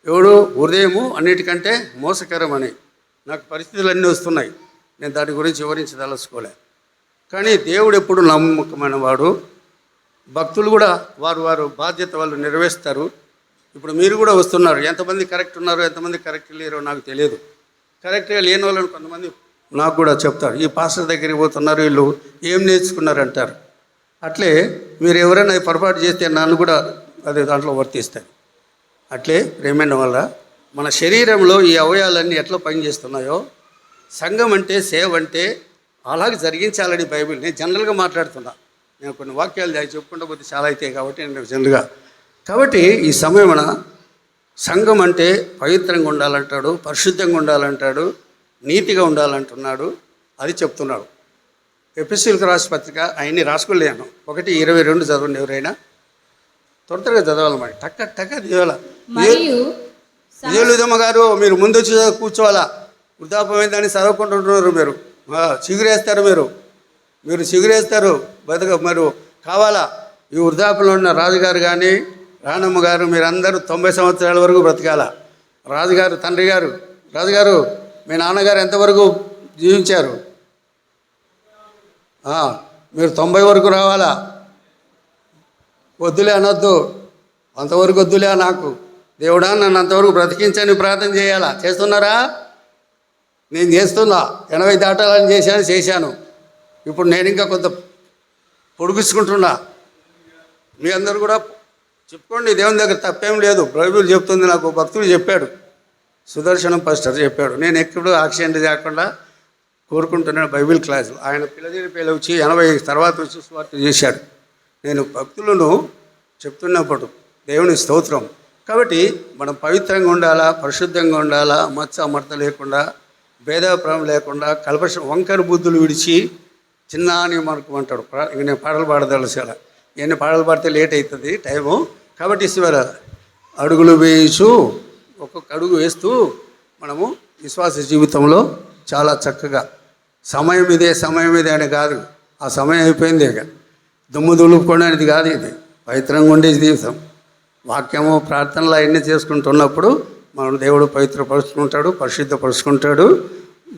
ఎవడు హృదయము అన్నిటికంటే మోసకరమని. నాకు పరిస్థితులు అన్నీ వస్తున్నాయి, నేను దాని గురించి వివరించదలుచుకోలే. కానీ దేవుడు ఎప్పుడు నమ్మకమైన వాడు. భక్తులు కూడా వారు బాధ్యత వాళ్ళు నెరవేరుస్తారు. ఇప్పుడు మీరు కూడా వస్తున్నారు, ఎంతమంది కరెక్ట్ ఉన్నారో ఎంతమంది కరెక్ట్ లేరో నాకు తెలియదు. కరెక్ట్గా లేని వాళ్ళని కొంతమంది నాకు కూడా చెప్తారు, ఈ పాస్టర్ దగ్గరికి పోతున్నారు, వీళ్ళు ఏం నేర్చుకున్నారు అంటారు. అట్లే మీరు ఎవరైనా పొరపాటు చేస్తే నన్ను కూడా అదే దాంట్లో వర్తిస్తాయి. అట్లే ప్రేమైన వల్ల మన శరీరంలో ఈ అవయవాలన్నీ ఎట్లా పనిచేస్తున్నాయో సంఘం అంటే సేవ అంటే అలాగే జరిగించాలని బైబిల్. నేను జనరల్గా మాట్లాడుతున్నా, నేను కొన్ని వాక్యాలు చెప్పుకుంటూ పోతే చాలా అవుతాయి కాబట్టి నేను జనరల్గా. కాబట్టి ఈ సమయమున సంఘం అంటే పవిత్రంగా ఉండాలంటాడు, పరిశుద్ధంగా ఉండాలంటాడు, నీతిగా ఉండాలంటున్నాడు. అది చెప్తున్నాడు. ఎఫెసీయులకు రాసిన పత్రిక అవన్నీ రాసుకోలేను. 1:22 చదవండి ఎవరైనా. త్వరగా చదవాలి, మరి టక్క చదవాలా. విజయలుదమ్మ గారు మీరు ముందు వచ్చి కూర్చోవాలా, వృద్ధాపమైందని చదవకుంటుంటున్నారు. మీరు చిగురేస్తారు, మీరు చిగురేస్తారు, మీరు కావాలా. ఈ వృద్ధాపంలో ఉన్న రాజుగారు కానీ రాణమ్మ గారు మీరందరూ 90 సంవత్సరాల వరకు బ్రతకాల. రాజుగారు తండ్రి గారు, రాజుగారు మీ నాన్నగారు ఎంతవరకు జీవించారు? మీరు 90 వరకు రావాలా. వద్దులే అనొద్దు, అంతవరకు వద్దులే. నాకు దేవుడా నన్ను అంతవరకు బ్రతికించని ప్రార్థన చేయాలా. చేస్తున్నారా? నేను చేస్తున్నా. 80 దాటాలని చేశాను. ఇప్పుడు నేను ఇంకా కొంత పొడిగించుకుంటున్నా. మీ అందరూ కూడా చెప్పుకోండి, దేవుని దగ్గర తప్పేం లేదు. బైబిల్ చెప్తుంది, నాకు భక్తుడు చెప్పాడు, సుదర్శనం పాస్టర్ చెప్పాడు. నేను ఎప్పుడు యాక్సిడెంట్ చేయకుండా కోరుకుంటున్నాను బైబిల్ క్లాసులు. ఆయన పిల్లలు వచ్చి 80 తర్వాత వచ్చి స్వార్థ చేశాడు. నేను భక్తులను చెప్తున్నప్పుడు దేవుని స్తోత్రం. కాబట్టి మనం పవిత్రంగా ఉండాలా, పరిశుద్ధంగా ఉండాలా, మచ్చ లేకుండా, భేదాభిప్రాయం లేకుండా, కల్పష వంకర బుద్ధులు విడిచి చిన్న అని మనకు అంటాడు. ఇంక నేను పాటలు పాడదలసాల, ఇవన్నీ పాటలు పాడితే లేట్ అవుతుంది టైము. కాబట్టి ఇసువర అడుగులు వేయచ్చు, ఒక్కొక్క అడుగు వేస్తూ మనము విశ్వాస జీవితంలో చాలా చక్కగా సమయం ఇదే అని కాదు. ఆ సమయం అయిపోయింది. ఇక దుమ్ము దులుపుకోవడానికి కాదు, ఇది పవిత్రంగా ఉండే జీవితం. వాక్యము ప్రార్థనలు అవన్నీ చేసుకుంటున్నప్పుడు మనం దేవుడు పవిత్రపరుచుకుంటాడు, పరిశుద్ధపరుచుకుంటాడు.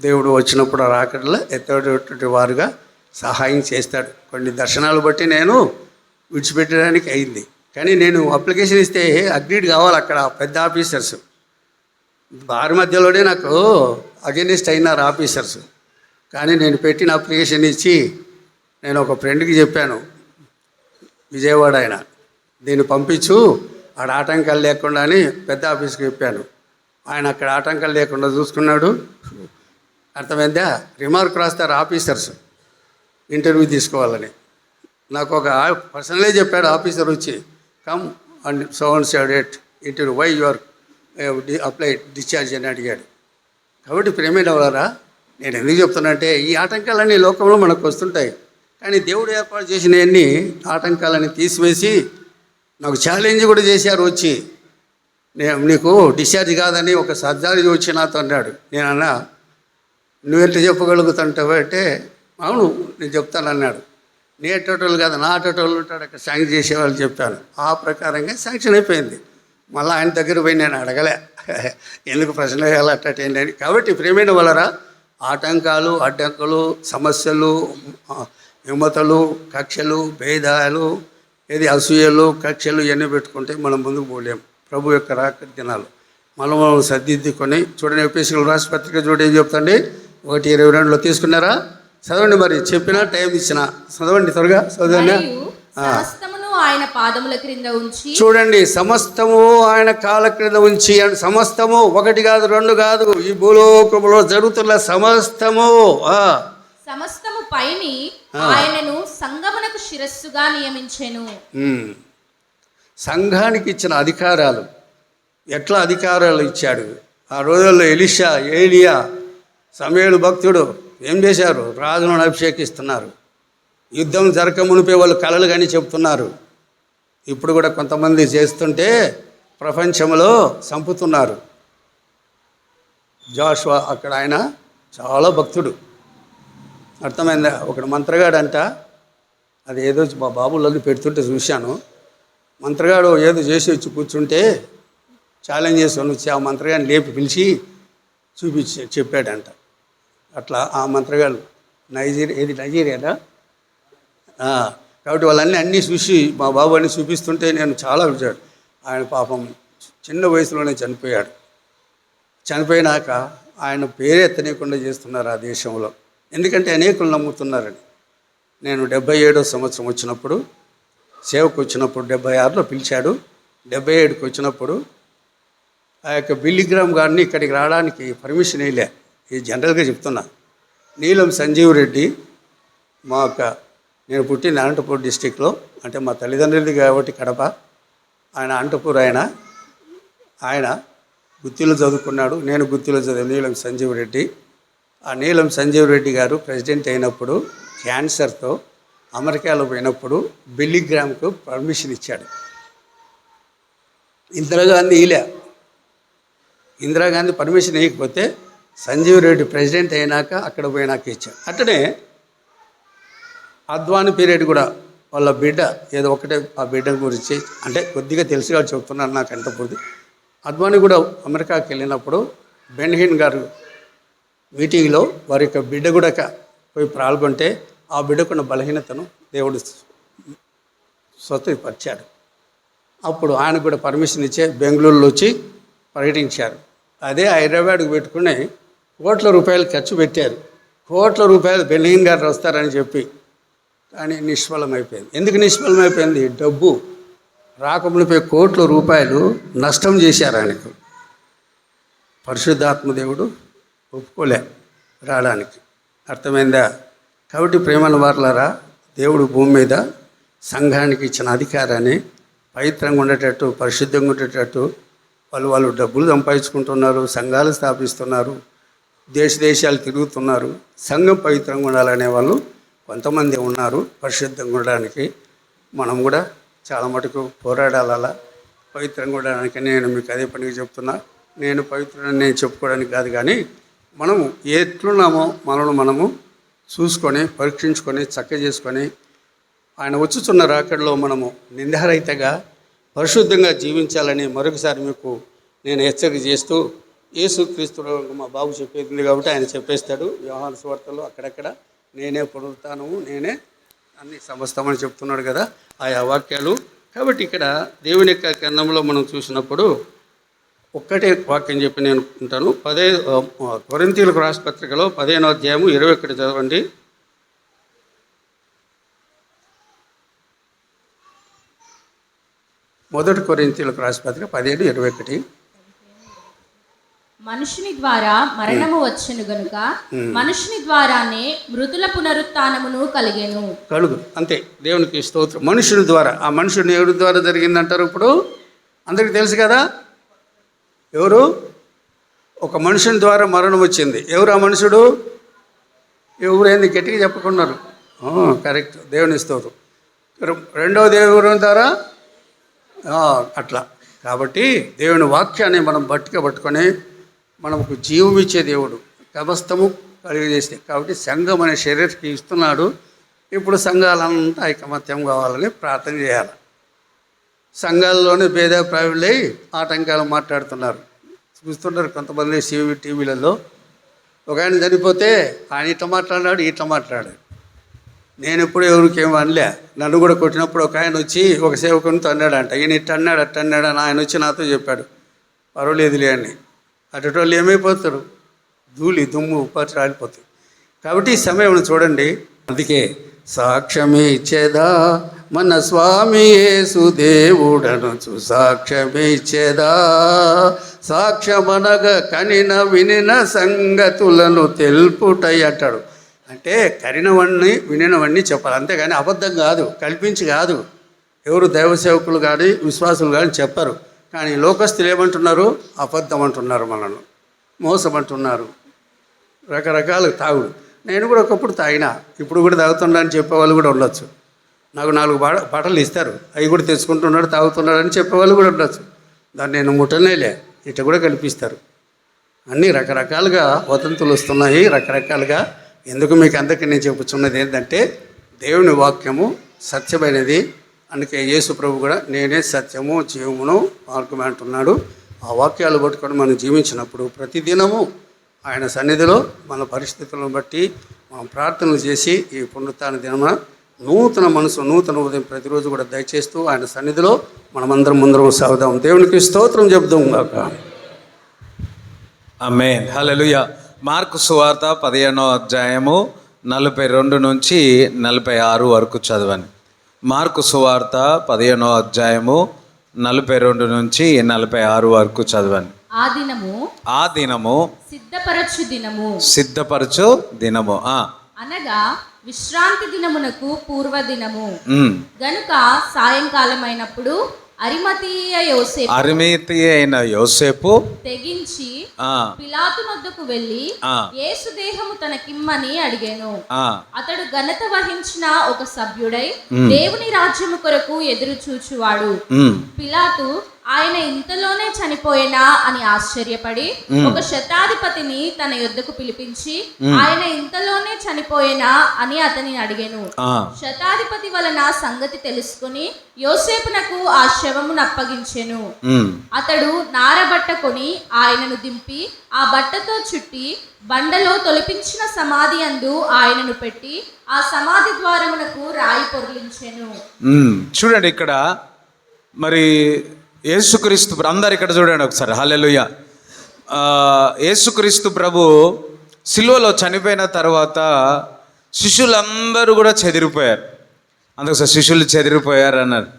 దేవుడు వచ్చినప్పుడు ఆ రాకడలో ఎత్తేటటువంటి వారుగా సహాయం చేస్తాడు. కొన్ని దర్శనాలు బట్టి నేను విడిచిపెట్టడానికి అయింది. కానీ నేను అప్లికేషన్ ఇస్తే అగ్రీడ్ కావాలి. అక్కడ పెద్ద ఆఫీసర్స్ వారి మధ్యలోనే నాకు అగెనిస్ట్ అయినారు ఆఫీసర్స్. కానీ నేను పెట్టిన అప్లికేషన్ ఇచ్చి నేను ఒక ఫ్రెండ్కి చెప్పాను, విజయవాడ ఆయన, దీన్ని పంపించు ఆడ ఆటంకాలు లేకుండా అని పెద్ద ఆఫీస్కి చెప్పాను. ఆయన అక్కడ ఆటంకాలు లేకుండా చూసుకున్నాడు. అర్థమైందా? రిమార్క్ రాస్తారు ఆఫీసర్స్. ఇంటర్వ్యూ తీసుకోవాలని. నాకు ఒక పర్సనలే చెప్పాడు ఆఫీసర్ వచ్చి, come and date interview, why you are apply discharge అని అడిగాడు. కాబట్టి ప్రేమైన వాళ్ళారా, నేను ఎందుకు చెప్తున్నా ఈ ఆటంకాలన్నీ లోకంలో మనకు వస్తుంటాయి. కానీ దేవుడు ఏర్పాటు చేసినవన్నీ ఆటంకాలని తీసివేసి నాకు ఛాలెంజ్ కూడా చేశారు వచ్చి, నీకు డిశ్చార్జ్ కాదని ఒక సర్జరీ వచ్చి నాతో అన్నాడు. నేనన్నా, నువ్వెంత చెప్పగలుగుతుంటావు అంటే, అవును నేను చెప్తాను అన్నాడు. నీ అట్టోటోళ్ళు కాదు, నా అట్టోటోళ్ళు ఉంటాడు అక్కడ శాంక్షన్ చేసేవాళ్ళు చెప్పాను. ఆ ప్రకారంగా శాంక్షన్ అయిపోయింది. మళ్ళీ ఆయన దగ్గర పోయి నేను అడగలే ఎందుకు ప్రశ్న వేయాలి అట్టేంటి అని. కాబట్టి ప్రేమైన వాళ్ళరా, ఆటంకాలు, అడ్డంకులు, సమస్యలు, విమతలు, కక్షలు, భేదాలు, అసూయలు, కక్షలు ఇవన్నీ పెట్టుకుంటే మనం ముందుకు పోలేము. ప్రభు యొక్క రాక దినాలు మనం సర్దిద్దుకొని చూడండి. ఎఫెసీయులకు రాసిన పత్రిక చూడండి, ఏం చెప్తండి, 1:22 తీసుకున్నారా? చదవండి, మరి చెప్పిన టైం ఇచ్చిన చదవండి, త్వరగా చదవండి. సమస్తమును ఆయన పాదముల క్రింద ఉంచి, చూడండి, సమస్తము ఆయన కాళ్ళ క్రింద ఉంచి. అండ్ సమస్తము ఒకటి కాదు, రెండు కాదు, ఈ భూలోకములో జరుగుతున్న సమస్తము పైని ఆయనను సంఘమునకు శిరస్సుగా నియమించెను. సంఘానికి ఇచ్చిన అధికారాలు, ఎట్లా అధికారాలు ఇచ్చాడు. ఆ రోజుల్లో ఎలీషా, ఏలియా, సమూయేలు భక్తుడు ఏం చేశారు? రాజులను అభిషేకిస్తున్నారు. యుద్ధం జరగక మునిపే వాళ్ళు కలలు కానీ చెప్తున్నారు. ఇప్పుడు కూడా కొంతమంది చేస్తుంటే ప్రపంచంలో చంపుతున్నారు. జోషువా అక్కడ ఆయన చాలా భక్తుడు, అర్థమైందా? ఒకడు మంత్రగాడంట, అది ఏదో మా బాబులలో పెడుతుంటే చూశాను. మంత్రగాడు ఏదో చేసి వచ్చి కూర్చుంటే ఛాలెంజ్ చేసుకొని వచ్చి ఆ మంత్రగాడిని లేపి పిలిచి చూపించి చెప్పాడంట. అట్లా ఆ మంత్రగాడు నైజీరియానా. కాబట్టి వాళ్ళన్నీ చూసి మా బాబు అన్నీ చూపిస్తుంటే నేను చాలా విచాడు. ఆయన పాపం చిన్న వయసులోనే చనిపోయాడు. చనిపోయినాక ఆయన పేరే ఎత్తనీయకుండా చేస్తున్నారు ఆ దేశంలో. ఎందుకంటే అనేకులు నమ్ముతున్నారని. నేను 77వ సంవత్సరం వచ్చినప్పుడు, సేవకు వచ్చినప్పుడు 76లో పిలిచాడు. 77కి వచ్చినప్పుడు ఆ యొక్క బిల్లిగ్రామ్ గారిని ఇక్కడికి రావడానికి పర్మిషన్ వేయలే. ఇది జనరల్గా చెప్తున్నా. నీలం సంజీవ్ రెడ్డి, మా నేను పుట్టిన అనంతపూర్ డిస్టిక్లో, అంటే మా తల్లిదండ్రులది కాబట్టి కడప, ఆయన అనంతపూర్. ఆయన గుత్తిలో చదువుకున్నాడు, నేను గుత్తిలో చదివాను. నీలం సంజీవ్ రెడ్డి. ఆ నీలం సంజీవ్ రెడ్డి గారు ప్రెసిడెంట్ అయినప్పుడు క్యాన్సర్తో అమెరికాలో పోయినప్పుడు బిల్లిగ్రామ్కు పర్మిషన్ ఇచ్చాడు. ఇందిరాగాంధీ ఇందిరాగాంధీ పర్మిషన్ ఇవ్వకపోతే సంజీవ్ రెడ్డి ప్రెసిడెంట్ అయినాక అక్కడ పోయినాక ఇచ్చాడు. అట్టనే అద్వానీ పీరియడ్ కూడా వాళ్ళ బిడ్డ ఏదో ఒకటే, ఆ బిడ్డ గురించి అంటే కొద్దిగా తెలిసిగా చెప్తున్నారు నాకు అంత పూర్తి. అద్వానీ కూడా అమెరికాకి వెళ్ళినప్పుడు బెన్హిన్ గారు మీటింగ్లో వారి యొక్క బిడ్డ కూడా పోయి పాల్గొంటే ఆ బిడ్డకున్న బలహీనతను దేవుడు స్వతపరిచాడు. అప్పుడు ఆయన కూడా పర్మిషన్ ఇచ్చే బెంగళూరులో వచ్చి పర్యటించారు. అదే హైదరాబాద్కు పెట్టుకుని కోట్ల రూపాయలు ఖర్చు పెట్టారు. కోట్ల రూపాయలు బెన్హిన్ గారు వస్తారని చెప్పి, కానీ నిష్ఫలమైపోయింది. ఎందుకు నిష్ఫలమైపోయింది? డబ్బు రాకమునిపై కోట్ల రూపాయలు నష్టం చేశారు ఆయనకు. పరిశుద్ధాత్మ దేవుడు ఒప్పుకోలే రావడానికి. అర్థమైందా? కాబట్టి ప్రేమల వారలారా, దేవుడు భూమి మీద సంఘానికి ఇచ్చిన అధికారాన్ని పవిత్రంగా ఉండేటట్టు, పరిశుద్ధంగా ఉండేటట్టు వాళ్ళు డబ్బులు సంపాదించుకుంటున్నారు, సంఘాలు స్థాపిస్తున్నారు, దేశాలు తిరుగుతున్నారు. సంఘం పవిత్రంగా ఉండాలనే వాళ్ళు కొంతమంది ఉన్నారు. పరిశుద్ధంగా ఉండడానికి మనం కూడా చాలా మటుకు పోరాడాలా పవిత్రంగా ఉండడానికి. నేను మీకు అదే పనిగా చెప్తున్నా. నేను పవిత్రుడని నేను చెప్పుకోవడానికి కాదు, కానీ మనము ఎట్లున్నామో మనము చూసుకొని పరీక్షించుకొని చక్కగా చేసుకొని ఆయన వచ్చుచున్న రాకడలో మనము నిందారహితంగా పరిశుద్ధంగా జీవించాలని మరొకసారి మీకు నేను హెచ్చరిక చేస్తూ, యేసుక్రీస్తులో మా బాబు చెప్పేది కాబట్టి ఆయన చెప్పేస్తాడు యోహాను సువార్తలో అక్కడక్కడ, నేనే పునరుత్థానము, నేనే అన్ని సమస్తమని చెప్తున్నాడు కదా ఆయా వాక్యాలు. కాబట్టి ఇక్కడ దేవుని యొక్క గ్రంథంలో మనం చూసినప్పుడు ఒక్కటే వాక్యం చెప్పి నేను ఉంటాను. కొరింథీయులకు రాసిన పత్రికలో 15వ అధ్యాయము 21 చదవండి. మొదటి కొరింథీయులకు రాసిన పత్రిక 15:21. మనుషుని ద్వారా మరణము వచ్చెను గనుక మనుషుని ద్వారానే మృతుల పునరుత్థానమును కలిగెను. కలుగు అంతే. దేవునికి స్తోత్రం. మనుషుని ద్వారా, ఆ మనుషుని ఎవరి ద్వారా జరిగిందంటారు? ఇప్పుడు అందరికీ తెలుసు కదా ఎవరు. ఒక మనుషుని ద్వారా మరణం వచ్చింది. ఎవరు ఆ మనుషుడు? ఎవరైంది గట్టిగా చెప్పుకున్నారు. కరెక్ట్, దేవుని స్తోత్రం. రెండవ దేవుని ద్వారా అట్లా. కాబట్టి దేవుని వాక్యాన్ని మనం గట్టిగా పట్టుకొని మనకు జీవం ఇచ్చే దేవుడు, సమస్తము కలిగజేస్తే. కాబట్టి సంఘం అనే శరీరకి ఇస్తున్నాడు. ఇప్పుడు సంఘాలంతా ఐకమత్యం కావాలని ప్రార్థన చేయాలి. సంఘాల్లోనే భేదాభిప్రాయాలై ఆటంకాలు మాట్లాడుతున్నారు. చూస్తున్నారు కొంతమంది టీవీలలో. ఒక ఆయన చనిపోతే ఆయన ఇట్లా మాట్లాడాడు, ఇట్లా మాట్లాడాడు. నేను ఎప్పుడు ఎవరికి ఏమో అనలే. నన్ను కూడా కొట్టినప్పుడు ఒక ఆయన వచ్చి ఒక సేవకునితో అన్నాడంట, ఈయన ఇట్ట అన్నాడు అట్ట అన్నాడు అని ఆయన వచ్చి నాతో చెప్పాడు. పర్వాలేదులే అని. అటు వాళ్ళు ఏమైపోతారు? ధూళి దుమ్ము ఉపాధి రాలిపోతుంది. కాబట్టి ఈ సమయం చూడండి. అందుకే సాక్ష్యమే ఇచ్చేదా మన స్వామి యేసు దేవుడనుచు, సాక్ష్యమే ఇచ్చేదా సాక్ష్యమనగా కనిన వినిన సంగతులను తెలుపుటై అంటాడు. అంటే కరినవన్నీ వినినవన్నీ చెప్పాలి, అంతేగాని అబద్ధం కాదు, కల్పించి కాదు. ఎవరు దైవ సేవకులు కానీ విశ్వాసులు కానీ చెప్పరు. కానీ లోకస్తులు ఏమంటున్నారు? అబద్ధం అంటున్నారు, మనల్ని మోసం అంటున్నారు, రకరకాల తాగుడు. నేను కూడా ఒకప్పుడు తాగినా, ఇప్పుడు కూడా తాగుతున్నా అని చెప్పేవాళ్ళు కూడా ఉండొచ్చు. నాకు 4 బట్టలు ఇస్తారు, అవి కూడా తెచ్చుకుంటున్నాడు తాగుతున్నాడు అని చెప్పేవాళ్ళు కూడా ఉండొచ్చు. దాన్ని నేను ముట్టనేలే, ఇట్లా కూడా కల్పిస్తారు. అన్నీ రకరకాలుగా వదంతులు వస్తున్నాయి, రకరకాలుగా. ఎందుకు మీకు అందరికీ నేను చెప్పుచున్నది ఏంటంటే దేవుని వాక్యము సత్యమైనది. అందుకే యేసు ప్రభు కూడా నేనే సత్యము జీవమును మార్గము అంటున్నాడు. ఆ వాక్యాలు పట్టుకొని మనం జీవించినప్పుడు ప్రతిదినము ఆయన సన్నిధిలో మన పరిస్థితులను బట్టి మనం ప్రార్థనలు చేసి ఈ పునరుత్థాన దినమున నూతన మనసు, నూతన ఉదయం ప్రతిరోజు కూడా దయచేస్తూ ఆయన సన్నిధిలో మనమందరం ముందరం సాగుదాం. దేవునికి స్తోత్రం చెప్దాం కాక. ఆమేన్, హల్లెలూయా. మార్కు సువార్త 15వ అధ్యాయము 42 నుంచి 46 వరకు చదవండి. మార్కు సువార్త 15వ అధ్యాయము 42 నుంచి 46 వరకు చదవండి. ఆ దినము సిద్ధపరచు దినము అనగా విశ్రాంతి దినమునకు పూర్వదినము గనుక సాయంకాలం అయినప్పుడు అరిమతీయ అయిన యోసేపు తెగించి పిలాతు వద్దకు వెళ్ళి యేసు దేహము తనకిమ్మని అడిగాను. అతడు ఘనత వహించిన ఒక సభ్యుడై దేవుని రాజ్యము కొరకు ఎదురు చూచువాడు. పిలాతు ఆయన ఇంతలోనే చనిపోయినా అని ఆశ్చర్యపడి ఒక శతాధిపతిని తన యొద్దకు పిలిపించి ఆయన ఇంతలోనే చనిపోయినా అని అతని అడిగాను. శతాధిపతి వలన సంగతి తెలుసుకుని యోసేపునకు ఆ శవమును అప్పగించెను. అతడు నారబట్ట కొని ఆయనను దింపి ఆ బట్టతో చుట్టి బండలో తొలిపించిన సమాధి అందు ఆయనను పెట్టి ఆ సమాధి ద్వారమునకు రాయి పొర్లించెను. చూడండి ఇక్కడ మరి యేసుక్రీస్తు అందరు ఇక్కడ చూడండి ఒకసారి. హల్లెలూయా. యేసుక్రీస్తు ప్రభు సిలువలో చనిపోయిన తర్వాత శిష్యులందరూ కూడా చెదిరిపోయారు. అందుకోసం శిష్యులు చెదిరిపోయారు అన్నారు.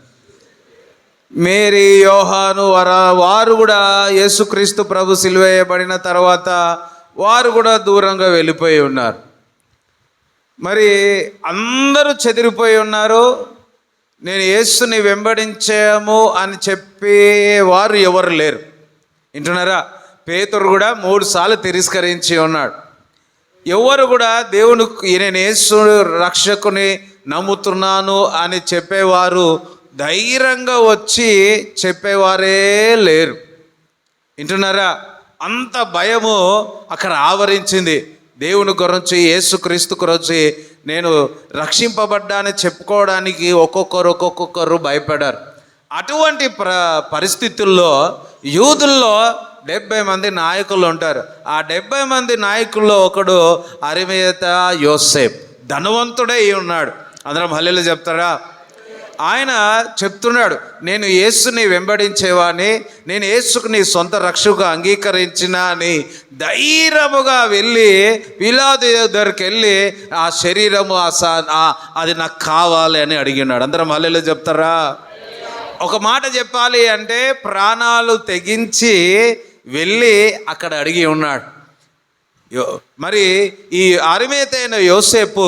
మేరీ, యోహాను వారు కూడా యేసుక్రీస్తు ప్రభు సిలువ వేయబడిన తర్వాత వారు కూడా దూరంగా వెళ్ళిపోయి ఉన్నారు. మరి అందరూ చెదిరిపోయి ఉన్నారు. నేను యేసుని వెంబడించాము అని చెప్పేవారు ఎవరు లేరు. వింటున్నారా? పేతురు కూడా 3 సార్లు తిరస్కరించి ఉన్నాడు. ఎవరు కూడా దేవునికి నేను యేసు రక్షకుని నమ్ముతున్నాను అని చెప్పేవారు ధైర్యంగా వచ్చి చెప్పేవారే లేరు. వింటున్నారా? అంత భయము అక్కడ ఆవరించింది. దేవుని గురించి, యేసుక్రీస్తు గురించి నేను రక్షింపబడ్డానని చెప్పుకోవడానికి ఒక్కొక్కరు భయపడారు. అటువంటి పరిస్థితుల్లో యూదుల్లో 70 మంది నాయకులు ఉంటారు. ఆ 70 మంది నాయకుల్లో ఒకడు అరిమతీయ యోసేపు, ధనవంతుడై ఉన్నాడు. అందరం హల్లెలూయా చెప్తారా? ఆయన చెప్తున్నాడు, నేను యేసుని వెంబడించేవాని, నేను యేసుకు నీ సొంత రక్షకుగా అంగీకరించిన అని ధైర్యముగా వెళ్ళి పిలాతు దగ్గరికి వెళ్ళి ఆ శరీరము అది నాకు కావాలి అని అడిగినాడు. అందరం హల్లెలూయా చెప్తారా? ఒక మాట చెప్పాలి అంటే ప్రాణాలు తెగించి వెళ్ళి అక్కడ అడిగి ఉన్నాడు. మరి ఈ అరిమేతైన యోసేపు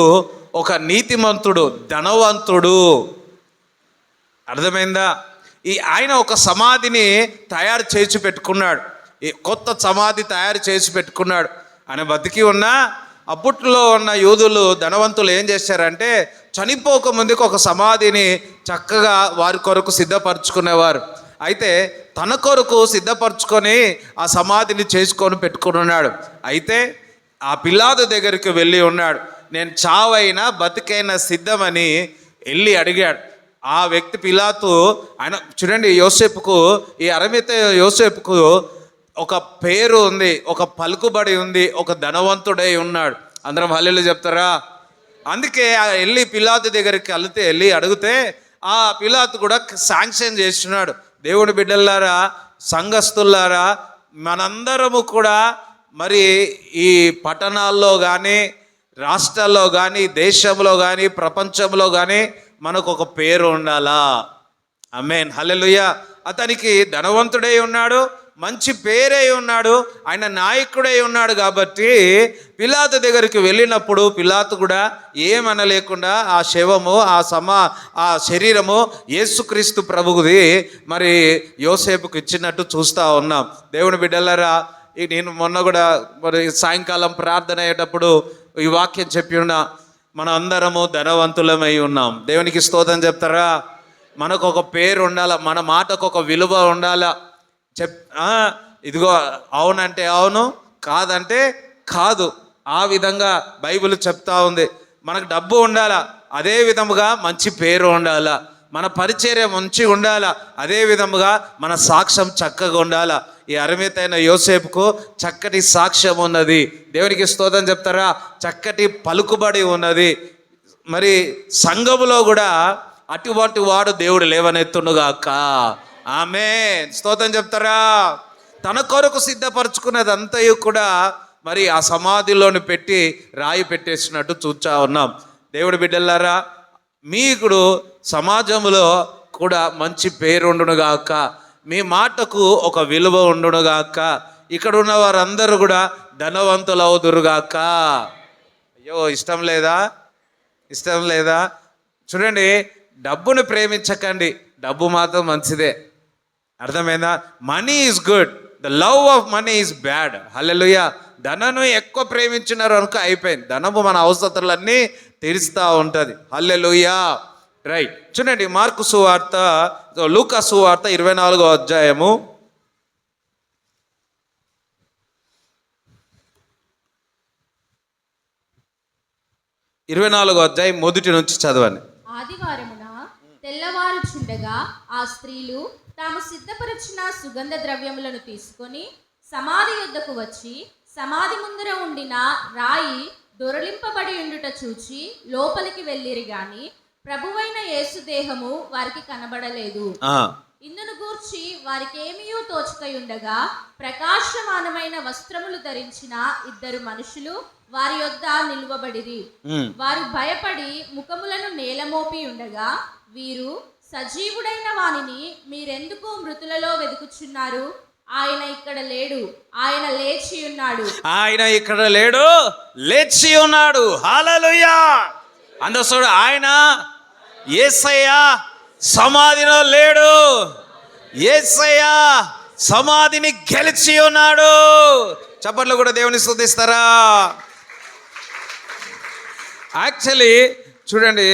ఒక నీతిమంతుడు, ధనవంతుడు. అర్థమైందా? ఆయన ఒక సమాధిని తయారు చేసి పెట్టుకున్నాడు. ఈ కొత్త సమాధి తయారు చేసి పెట్టుకున్నాడు. ఆయన బతికి ఉన్నా అప్పట్లో ఉన్న యూదులు, ధనవంతులు ఏం చేశారంటే చనిపోక ముందుకు ఒక సమాధిని చక్కగా వారి కొరకు సిద్ధపరచుకునేవారు. అయితే తన కొరకు సిద్ధపరచుకొని ఆ సమాధిని చేసుకొని పెట్టుకున్నాడు. అయితే ఆ పిలాతు దగ్గరికి వెళ్ళి ఉన్నాడు. నేను చావైనా బతికైనా సిద్ధమని వెళ్ళి అడిగాడు. ఆ వ్యక్తి పిలాతు, ఆయన చూడండి, యోసేపుకు, ఈ అరిమతై యోసేపుకు ఒక పేరు ఉంది, ఒక పలుకుబడి ఉంది, ఒక ధనవంతుడై ఉన్నాడు. అందరం హల్లెలూయా చెప్తారా? అందుకే వెళ్ళి పిలాతు దగ్గరికి వెళ్ళి అడిగితే ఆ పిలాతు కూడా శాంక్షన్ చేస్తున్నాడు. దేవుని బిడ్డలారా, సంఘస్థులారా, మనందరము కూడా మరి ఈ పట్టణాల్లో కానీ, రాష్ట్రాల్లో కానీ, దేశంలో కానీ, ప్రపంచంలో కానీ మనకు ఒక పేరు ఉండాలా. ఆమేన్, హల్లెలూయా. అతనికి ధనవంతుడై ఉన్నాడు, మంచి పేరై ఉన్నాడు, ఆయన నాయకుడై ఉన్నాడు. కాబట్టి పిలాతు దగ్గరికి వెళ్ళినప్పుడు పిలాతు కూడా ఏమనలేకుండా ఆ శవము, ఆ శరీరము యేసుక్రీస్తు ప్రభువుది మరి యోసేపుకు ఇచ్చినట్టు చూస్తూ ఉన్నాం. దేవుని బిడ్డలారా, నేను మొన్న కూడా మరి సాయంకాలం ప్రార్థన అయ్యేటప్పుడు ఈ వాక్యం చెప్పి ఉన్నా. మన అందరము ధనవంతులమై ఉన్నాం. దేవునికి స్తోత్రం చెప్తారా? మనకు ఒక పేరు ఉండాలా, మన మాటకు ఒక విలువ ఉండాలా. ఇదిగో అవునంటే అవును, కాదంటే కాదు. ఆ విధంగా బైబిల్ చెప్తా ఉంది. మనకు డబ్బు ఉండాలా, అదే విధముగా మంచి పేరు ఉండాలా. మన పరిచర్య మంచిగా ఉండాలా, అదే విధముగా మన సాక్ష్యం చక్కగా ఉండాలా. ఈ అరిమతైన యోసేపుకు చక్కటి సాక్ష్యం ఉన్నది. దేవునికి స్తోత్రం చెప్తారా? చక్కటి పలుకుబడి ఉన్నది. మరి సంఘములో కూడా అటువంటి వాడు దేవుడు లేవనెత్తునుగాక. ఆమేన్, స్తోత్రం చెప్తారా? తన కొరకు సిద్ధపరచుకున్నదంతయు కూడా మరి ఆ సమాధిలోని పెట్టి రాయి పెట్టేసినట్టు చూచా ఉన్నాం. దేవుడి బిడ్డలారా, మీకు సమాజంలో కూడా మంచి పేరు ఉండునుగాక, మీ మాటకు ఒక విలువ ఉండునుగాక. ఇక్కడ ఉన్న వారందరూ కూడా ధనవంతులు అవుదురుగాక. అయ్యో, ఇష్టం లేదా? ఇష్టం లేదా? చూడండి, డబ్బును ప్రేమించకండి, డబ్బు మాత్రం మంచిదే. అర్థమైందా? Money is good, the love of money is bad. Hallelujah. ధనను ఎక్కువ ప్రేమించినారు అనుకో అయిపోయింది. ధనము మన అవసరతలన్నీ తీరుస్తూ ఉంటుంది. హల్లెలూయా. రైట్. చూడండి, మార్కు సువార్త, లూకా సువార్త 24వ అధ్యాయము 24వ అధ్యాయం మొదటి నుంచి చదవండి. ఆదివారమున తెల్లవారుచుండగా ఆ స్త్రీలు తాము సిద్ధపరిచిన సుగంధ ద్రవ్యములను తీసుకొని సమాధి యొద్దకు వచ్చి సమాధి ముందర ఉండిన రాయి దొరలింపబడి ఉండుట చూచి లోపలికి వెళ్ళిరి గాని ప్రభువైన యేసు దేహము వారికి కనబడలేదు. ఇందును గూర్చి వారికి ఏమీయూ తోచకయుండగా ప్రకాశమానమైన వస్త్రములు ధరించిన ఇద్దరు మనుషులు వారి యొద్ద నిలువబడిరి. వారు భయపడి ముఖములను నేలమోపి ఉండగా, వీరు సజీవుడైన వానిని మీరెందుకు మృతులలో వెతుకుచున్నారు? ఆయన ఇక్కడ లేడు, ఆయన లేచి ఉన్నాడు. ఆయన ఇక్కడ లేడు, లేచి ఉన్నాడు. హల్లెలూయా. అందరూ ఆయన యేసయ్య సమాధిలో లేడు, యేసయ్య సమాధిని గెలిచి ఉన్నాడు. చప్పట్లు కూడా దేవుని స్తుతిస్తారా? యాక్చువల్లీ చూడండి,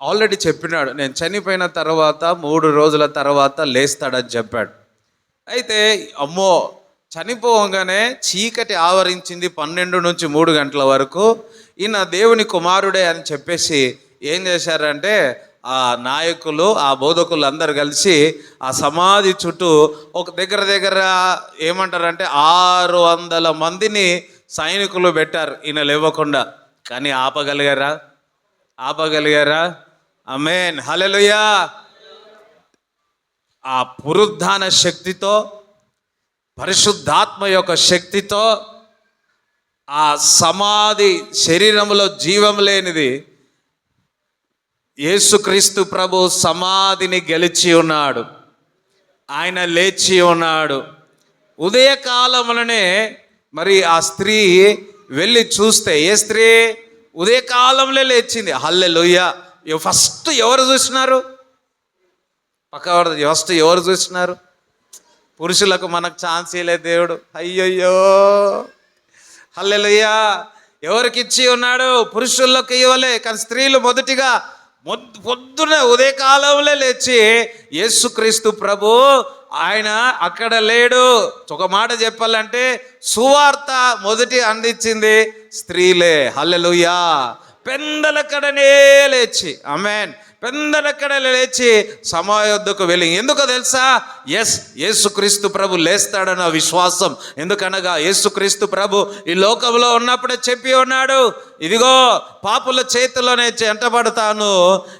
ఆల్రెడీ చెప్పినాడు, నేను చనిపోయిన తర్వాత 3 రోజుల తర్వాత లేస్తాడని చెప్పాడు. అయితే అమ్మో, చనిపోగానే చీకటి ఆవరించింది 12 నుంచి 3 గంటల వరకు. ఈయన దేవుని కుమారుడే అని చెప్పేసి ఏం చేశారంటే ఆ నాయకులు, ఆ బోధకులు అందరు కలిసి ఆ సమాధి చుట్టూ ఒక దగ్గర ఏమంటారంటే 600 మందిని సైనికులు పెట్టారు ఈయన లేవకుండా. కానీ ఆపగలిగారా? ఆమేన్, హల్లెలూయా. ఆ పునరుద్ధాన శక్తితో, పరిశుద్ధాత్మ యొక్క శక్తితో ఆ సమాధి శరీరంలో జీవం లేనిది యేసుక్రీస్తు ప్రభు సమాధిని గెలిచి ఉన్నాడు. ఆయన లేచి ఉన్నాడు. ఉదయకాలములనే మరి ఆ స్త్రీ వెళ్ళి చూస్తే, ఏ స్త్రీ? ఉదయకాలంలో లేచింది. హల్లెలూయా. ఫస్ట్ ఎవరు చూసినారు? ఫస్ట్ ఎవరు చూసినారు? పురుషులకు మనకు ఛాన్స్ ఇవ్వలేదు దేవుడు. అయ్యయ్యో, హల్లెలూయా. ఎవరికి ఇచ్చి ఉన్నాడు? పురుషులకు ఇవ్వలే. కానీ స్త్రీలు మొదటిగా పొద్దున ఉదయకాలంలో లేచి యేసుక్రీస్తు ప్రభు ఆయన అక్కడ లేడు. ఒక మాట చెప్పాలంటే సువార్త మొదటి అందించింది స్త్రీలే. హల్లెలూయా. పెందలకడనే లేచి, ఆమేన్, పెందలక్కడ లేచి సమాయోద్దకు వెళ్ళి, ఎందుకో తెలుసా? యేసుక్రీస్తు ప్రభు లేస్తాడన్న విశ్వాసం. ఎందుకనగా యేసుక్రీస్తు ప్రభు ఈ లోకంలో ఉన్నప్పుడే చెప్పి ఉన్నాడు, ఇదిగో పాపుల చేతిలోనే ఎంటబడతాను,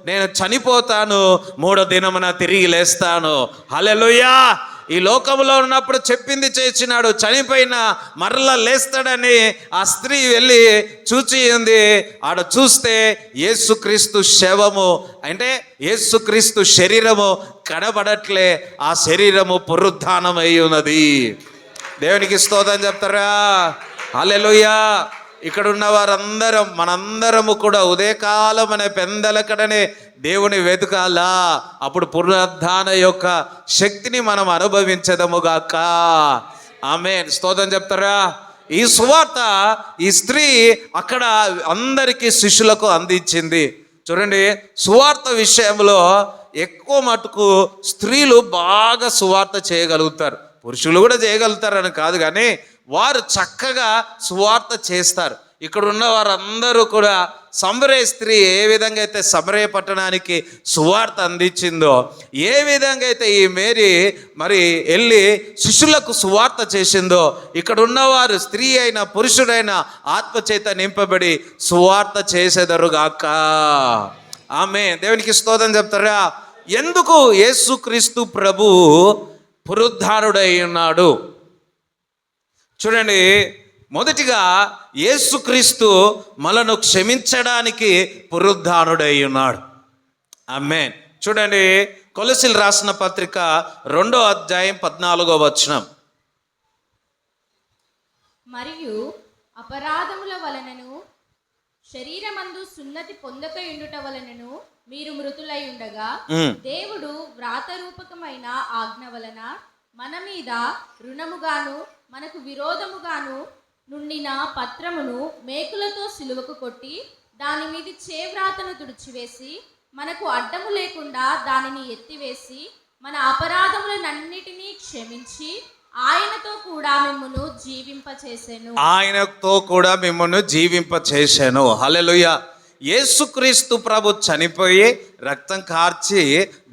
నేను చనిపోతాను, 3వ దినమున తిరిగి లేస్తాను. హల్లెలూయా. ఈ లోకంలో ఉన్నప్పుడు చెప్పింది చేసినాడు. చనిపోయిన మరలా లేస్తాడని ఆ స్త్రీ వెళ్ళి చూచి ఉంది. ఆడ చూస్తే యేసుక్రీస్తు శవము, అంటే యేసుక్రీస్తు శరీరము కనబడట్లే. ఆ శరీరము పునరుద్ధానమై ఉన్నది. దేవునికి స్తోత్రం చెప్తారా? హల్లెలూయా. ఇక్కడ ఉన్న వారందరం, మనందరము కూడా ఉదయకాలం అనే పెందలకడనే దేవుని వెతకాలా. అప్పుడు పునరుద్ధాన యొక్క శక్తిని మనం అనుభవించదముగాక. ఆమేన్. స్తోత్రం చెప్తారా? ఈ సువార్త ఈ స్త్రీ అక్కడ అందరికీ శిష్యులకు అందించింది. చూడండి, సువార్త విషయంలో ఎక్కువ మటుకు స్త్రీలు బాగా సువార్త చేయగలుగుతారు. పురుషులు కూడా చేయగలుగుతారని కాదు, కానీ వారు చక్కగా సువార్త చేస్తారు. ఇక్కడ ఉన్న వారందరూ కూడా సమరే స్త్రీ ఏ విధంగా అయితే సమరే పట్టణానికి సువార్త అందించిందో, ఏ విధంగా అయితే ఈ మేరీ మరి వెళ్ళి శిష్యులకు సువార్త చేసిందో, ఇక్కడ ఉన్నవారు స్త్రీ అయినా పురుషుడైనా ఆత్మచేత నింపబడి సువార్త చేసేదరుగాక. ఆమేన్. దేవునికి స్తోత్రం చెప్తారా? ఎందుకు యేసుక్రీస్తు ప్రభు పునరుద్ధానుడై ఉన్నాడు? చూడండి, మొదటిగా యేసుక్రీస్తు మనను క్షమించడానికి పునరుద్ధానుడై ఉన్నాడు. ఆమేన్. చూడండి, కొలొస్సీయులకు రాసిన పత్రిక 2వ అధ్యాయం 14వ వచనం. మరియు అపరాధముల వలనను శరీరమందు సున్నతి పొందక ఉండుట వలనను మీరు మృతులై ఉండగా, దేవుడు వ్రాతరూపకమైన ఆజ్ఞ వలన మన మీద రుణముగాను మనకు విరోధముగాను నుండిన పత్రమును మేకులతో సిలువకు కొట్టి దాని మీద చేవ్రాతను తుడిచివేసి మనకు అడ్డము లేకుండా దానిని ఎత్తివేసి మన అపరాధములనన్నిటినీ క్షమించి ఆయనతో కూడా మిమ్మును జీవింపచేసెను. ఆయనతో కూడా మిమ్మును జీవింపచేసెను. హల్లెలూయా. యేసుక్రీస్తు ప్రభు చనిపోయి రక్తం కార్చి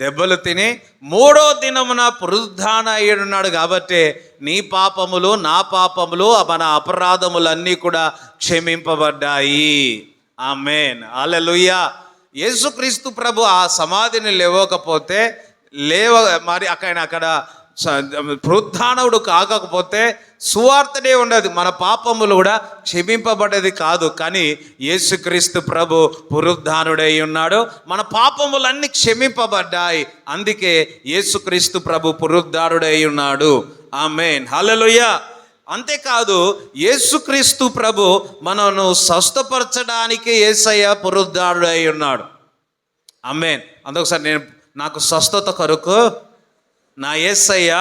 దెబ్బలు తిని 3వ దినమున పునరుద్ధాన అయ్యున్నాడు. కాబట్టి నీ పాపములు నా పాపములు మన అపరాధములన్నీ కూడా క్షమింపబడ్డాయి. ఆమేన్. హల్లెలూయా. యేసుక్రీస్తు ప్రభు ఆ సమాధిని లేవకపోతే మరి అక్కడ పునరుద్ధానుడు కాకపోతే సువార్తనే ఉండదు, మన పాపములు కూడా క్షమింపబడేది కాదు. కానీ యేసుక్రీస్తు ప్రభు పునరుద్ధానుడై ఉన్నాడు, మన పాపములన్నీ క్షమింపబడ్డాయి. అందుకే యేసుక్రీస్తు ప్రభు పునరుద్ధానుడై ఉన్నాడు. ఆమేన్. హల్లెలూయా. అంతేకాదు, యేసుక్రీస్తు ప్రభు మనను స్వస్థపరచడానికి యేసయ్య పునరుద్ధానుడై ఉన్నాడు. ఆమేన్. అందుకోసారి నాకు స్వస్థత కొరకు నా యేసయ్య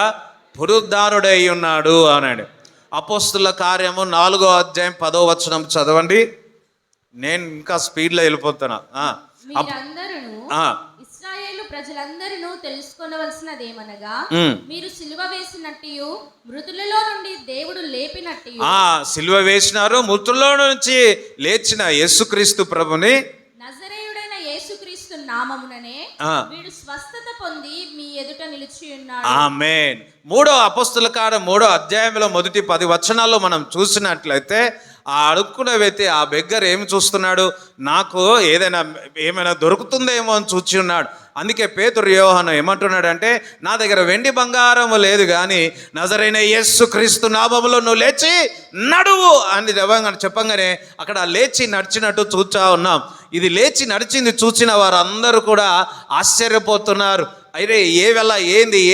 పునరుద్ధానుడై ఉన్నాడు అన్నాడు. అపోస్తుల కార్యము 4వ అధ్యాయం 10వ వచనం చదవండి. నేను ఇంకా స్పీడ్లో వెళ్ళిపోతున్నా. మీరందరూ ఇశ్రాయేలు ప్రజలందరూ తెలుసుకొనవలసినదేమనగా, మీరు సిలువ వేసినట్టు మృతులలో నుండి దేవుడు లేపినట్టు. సిలువ వేసినారు, మృతుల్లో నుంచి లేచిన యేసుక్రీస్తు ప్రభుని నజరేయుడైన యేసుక్రీస్తు నామముననే వీడు స్వస్థత పొంది మీ ఎదుట నిలిచి ఉన్నాడు. ఆమేన్. 3వ అపోస్తుల కార్యం 3వ అధ్యాయంలో మొదటి 10 వచనాల్లో మనం చూసినట్లయితే ఆ అడుక్కున్న వ్యక్తి, ఆ బెగ్గర్ ఏమి చూస్తున్నాడు? నాకు ఏమైనా దొరుకుతుందేమో అని చూచి ఉన్నాడు. అందుకే పేతురు యోహాను ఏమంటున్నాడంటే, నా దగ్గర వెండి బంగారం లేదు, కానీ నజరైన యేసుక్రీస్తు నామములో నువ్వు లేచి నడువు అని చెప్పంగానే అక్కడ లేచి నడిచినట్టు చూచా ఉన్నాం. ఇది లేచి నడిచింది చూసిన వారందరూ కూడా ఆశ్చర్యపోతున్నారు. అయితే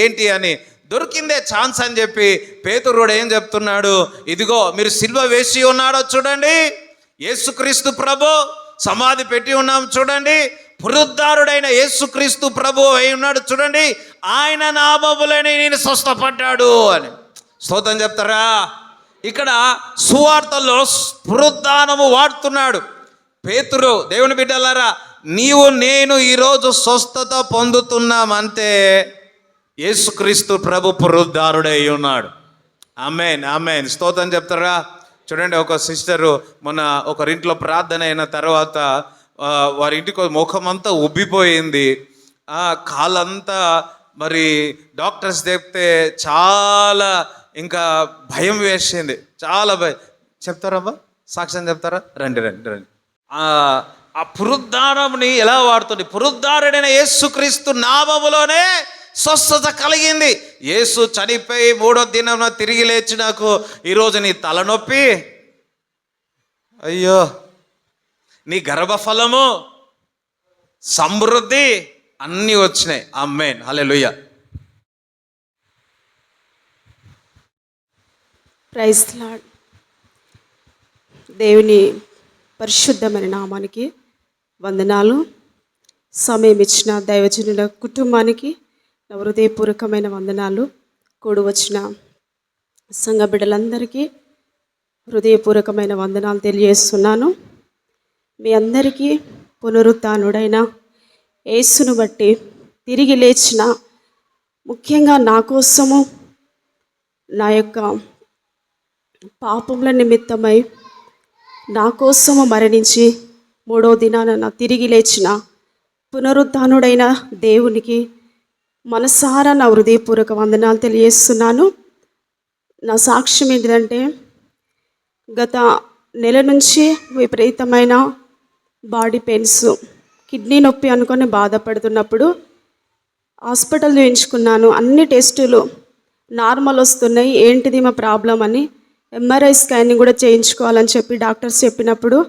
ఏంటి అని దొరికిందే ఛాన్స్ అని చెప్పి పేతురు కూడా ఏం చెప్తున్నాడు, ఇదిగో మీరు సిలువ వేసి ఉన్నాడో చూడండి, యేసుక్రీస్తు ప్రభు సమాధి పెట్టి ఉన్నాం చూడండి, పునరుద్ధారుడైన యేసుక్రీస్తు ప్రభు అయి ఉన్నాడు చూడండి, ఆయన నామములోనే నేను స్వస్థపడ్డాడు అని. స్తోత్రం చెప్తారా? ఇక్కడ సువార్తలో పునరుద్ధానము వాడుతున్నాడు పేతురు. దేవుని బిడ్డలారా, నీవు నేను ఈరోజు స్వస్థత పొందుతున్నామంటే యేసుక్రీస్తు ప్రభు పునరుద్ధారుడై ఉన్నాడు. ఆమేన్, ఆమేన్. స్తోత్రం చెప్తారా? చూడండి, ఒక సిస్టరు మొన్న ఒకరింట్లో ప్రార్థన అయిన తర్వాత వారి ఇంటికి ముఖమంతా ఉబ్బిపోయింది, కాలంతా మరి డాక్టర్స్ చెప్తే చాలా ఇంకా భయం వేసింది, చాలా భయం. చెప్తారమ్మా, సాక్ష్యం చెప్తారా? రండి రండి రండి. ఆ పునరుద్ధారంని ఎలా వాడుతుంది? పునరుద్ధారుడైన యేసుక్రీస్తు నామములోనే స్వస్థత కలిగింది. యేసు చనిపోయి 3వ దినం తిరిగి లేచి నాకు ఈరోజు నీ తలనొప్పి, అయ్యో నీ గర్భఫలము, సమృద్ధి అన్నీ వచ్చినాయి. Amen, hallelujah. Praise the Lord. దేవుని పరిశుద్ధమైన నామానికి వందనాలు. సమయం ఇచ్చిన దైవజనుల కుటుంబానికి నా హృదయపూర్వకమైన వందనాలు. కూడి వచ్చిన సంఘ బిడ్డలందరికీ హృదయపూర్వకమైన వందనాలు తెలియజేస్తున్నాను. మీ అందరికీ పునరుత్థానుడైన యేసును బట్టి, తిరిగి లేచిన, ముఖ్యంగా నా కోసము నా యొక్క పాపముల నిమిత్తమై నా కోసము మరణించి 3వ దినాన నా తిరిగి లేచిన పునరుత్థానుడైన దేవునికి మనసారా నా హృదయపూర్వక వందనాలు తెలియజేస్తున్నాను. నా సాక్ష్యం ఏంటిదంటే, గత నెల నుంచి విపరీతమైన బాడీ పెయిన్స్, కిడ్నీ నొప్పి అనుకొని బాధపడుతున్నప్పుడు హాస్పిటల్ చూయించుకున్నాను. అన్ని టెస్టులు నార్మల్ వస్తున్నాయి, ఏంటిది మా ప్రాబ్లం అని ఎంఆర్ఐ స్కానింగ్ కూడా చేయించుకోవాలని చెప్పి డాక్టర్స్ చెప్పినప్పుడు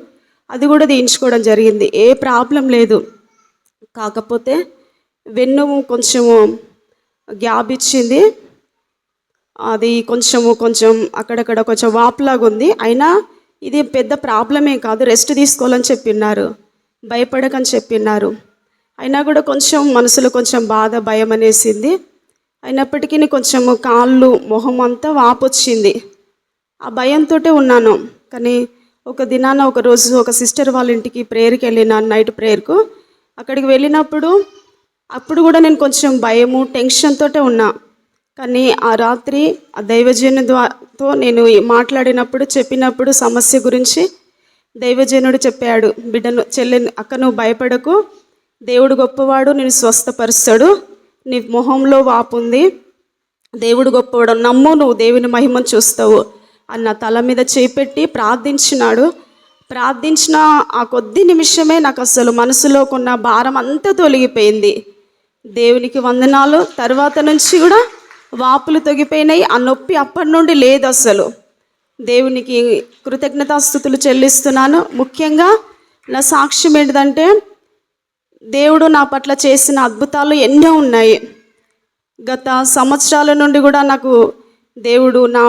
అది కూడా తీయించుకోవడం జరిగింది. ఏ ప్రాబ్లం లేదు, కాకపోతే వెన్ను కొంచెము గ్యాప్ ఇచ్చింది, అది కొంచెం అక్కడక్కడ కొంచెం వాపులాగా ఉంది. అయినా ఇది పెద్ద ప్రాబ్లమే కాదు, రెస్ట్ తీసుకోవాలని చెప్పిన్నారు, భయపడకని చెప్పిన్నారు. అయినా కూడా కొంచెం మనసులో కొంచెం బాధ, భయం అనేసింది. అయినప్పటికీ కొంచెము కాళ్ళు, మొహం అంతా వాపు వచ్చింది. ఆ భయంతో ఉన్నాను. కానీ ఒకరోజు ఒక సిస్టర్ వాళ్ళ ఇంటికి ప్రేయర్కి వెళ్ళినాను, నైట్ ప్రేయర్కు. అక్కడికి వెళ్ళినప్పుడు అప్పుడు కూడా నేను కొంచెం భయము, టెన్షన్తో ఉన్నా. కానీ ఆ రాత్రి ఆ దైవజనుడితో నేను మాట్లాడినప్పుడు, చెప్పినప్పుడు సమస్య గురించి దైవజనుడు చెప్పాడు, బిడ్డను, అక్క నువ్వు భయపడకు, దేవుడు గొప్పవాడు, నేను స్వస్థపరుస్తాడు, నీ మొహంలో వాపు ఉంది, దేవుడు గొప్పవాడు, నమ్ము, నువ్వు దేవుని మహిమను చూస్తావు అన్న తల మీద చేపెట్టి ప్రార్థించినాడు. ప్రార్థించిన ఆ కొద్ది నిమిషమే నాకు అసలు మనసులో కొన్న భారం అంతా తొలగిపోయింది. దేవునికి వందనాలు. తర్వాత నుంచి కూడా వాపులు తొగిపోయినాయి, ఆ నొప్పి అప్పటి నుండి లేదు అసలు. దేవునికి కృతజ్ఞతాస్తుతులు చెల్లిస్తున్నాను. ముఖ్యంగా నా సాక్ష్యం ఏంటిదంటే, దేవుడు నా పట్ల చేసిన అద్భుతాలు ఎన్నో ఉన్నాయి. గత సంవత్సరాల నుండి కూడా నాకు దేవుడు నా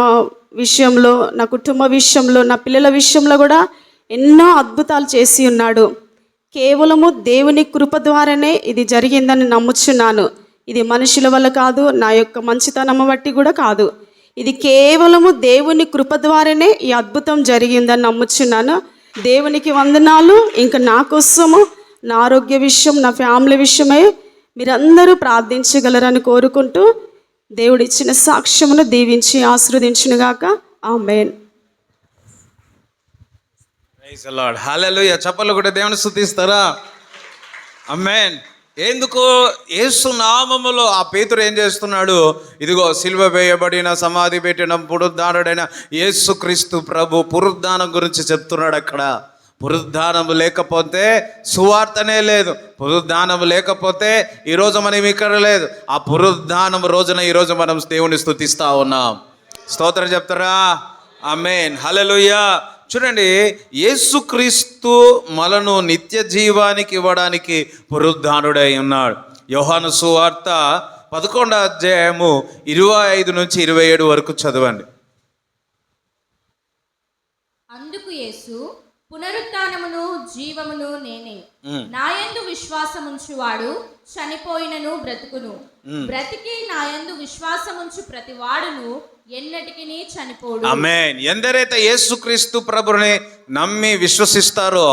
విషయంలో, నా కుటుంబ విషయంలో, నా పిల్లల విషయంలో కూడా ఎన్నో అద్భుతాలు చేసి ఉన్నాడు. కేవలము దేవుని కృప ద్వారానే ఇది జరిగిందని నమ్ముచున్నాను. ఇది మనుషుల వల్ల కాదు, నా యొక్క మంచితనం బట్టి కూడా కాదు. ఇది కేవలము దేవుని కృప ద్వారానే ఈ అద్భుతం జరిగిందని నమ్ముచున్నాను. దేవునికి వందనాలు. ఇంకా నా కోసము, నా ఆరోగ్య విషయం, నా ఫ్యామిలీ విషయమై మీరందరూ ప్రార్థించగలరని కోరుకుంటూ దేవుడు ఇచ్చిన సాక్ష్యమును దీవించి ఆశీర్వదించునుగాక. ఆమేన్. ప్రైజ్ ది లార్డ్, హల్లెలూయా. చప్పట్లు కూడా దేవుని స్తుతిస్తారా? ఆమేన్. ఎందుకు? యేసు నామములో ఆ పేతురు ఏం చేస్తున్నాడు? ఇదిగో సిలువ వేయబడిన, సమాధి పెట్టిన, పునరుద్ధానుడైన యేసుక్రీస్తు ప్రభు పునరుద్ధానం గురించి చెప్తున్నాడు. అక్కడ పునరుద్ధానము లేకపోతే సువార్తనే లేదు. పునరుద్ధానము లేకపోతే ఈరోజు మనం ఇక్కడ లేదు. ఆ పునరుద్ధానం రోజున ఈరోజు మనం దేవుని స్తుతిస్తా ఉన్నాం. స్తోత్రం చెప్తారా? ఆమేన్, హల్లెలూయా. చూడండి, యేసుక్రీస్తు మనను నిత్య జీవానికి ఇవ్వడానికి పునరుద్ధానుడై ఉన్నాడు. యోహాను సువార్త 11వ అధ్యాయము 25 నుంచి 27 వరకు చదవండి. అందుకు యేసు, పునరుత్థానమును జీవమును నేనే. నాయందు విశ్వాసముంచువాడు చనిపోయినను బ్రతుకును, బ్రతికి నాయందు విశ్వాసముంచు ప్రతివాడును ఎన్నటికిని చనిపోడు. ఆమేన్. ఎందరైతే యేసుక్రీస్తు ప్రభుని నమ్మి విశ్వసిస్తారో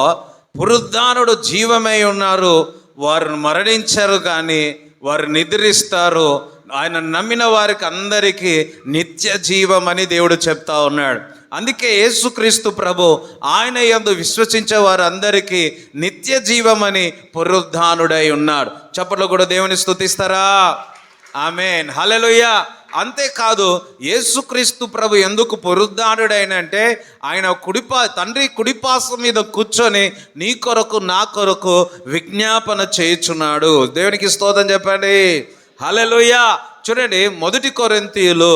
పునరుద్ధానుడు జీవమై ఉన్నారు, వారు మరణించరు కానీ వారు నిద్రిస్తారు. ఆయన నమ్మిన వారికి అందరికీ నిత్య జీవం అని దేవుడు చెప్తా ఉన్నాడు. అందుకే యేసుక్రీస్తు ప్రభు ఆయన యందు విశ్వసించే వారందరికీ నిత్య జీవమని పునరుద్ధానుడై ఉన్నాడు. చప్పట్లు కూడా దేవుని స్తుతిస్తారా? ఆమేన్, హల్లెలూయా. అంతేకాదు, యేసుక్రీస్తు ప్రభు ఎందుకు పునరుద్ధానుడైనంటే ఆయన తండ్రి కుడిపాసం మీద కూర్చొని నీ కొరకు నా కొరకు విజ్ఞాపన చేయుచున్నాడు. దేవునికి స్తోత్రం చెప్పండి, హల్లెలూయా. చూడండి, 1 కొరింథీయులు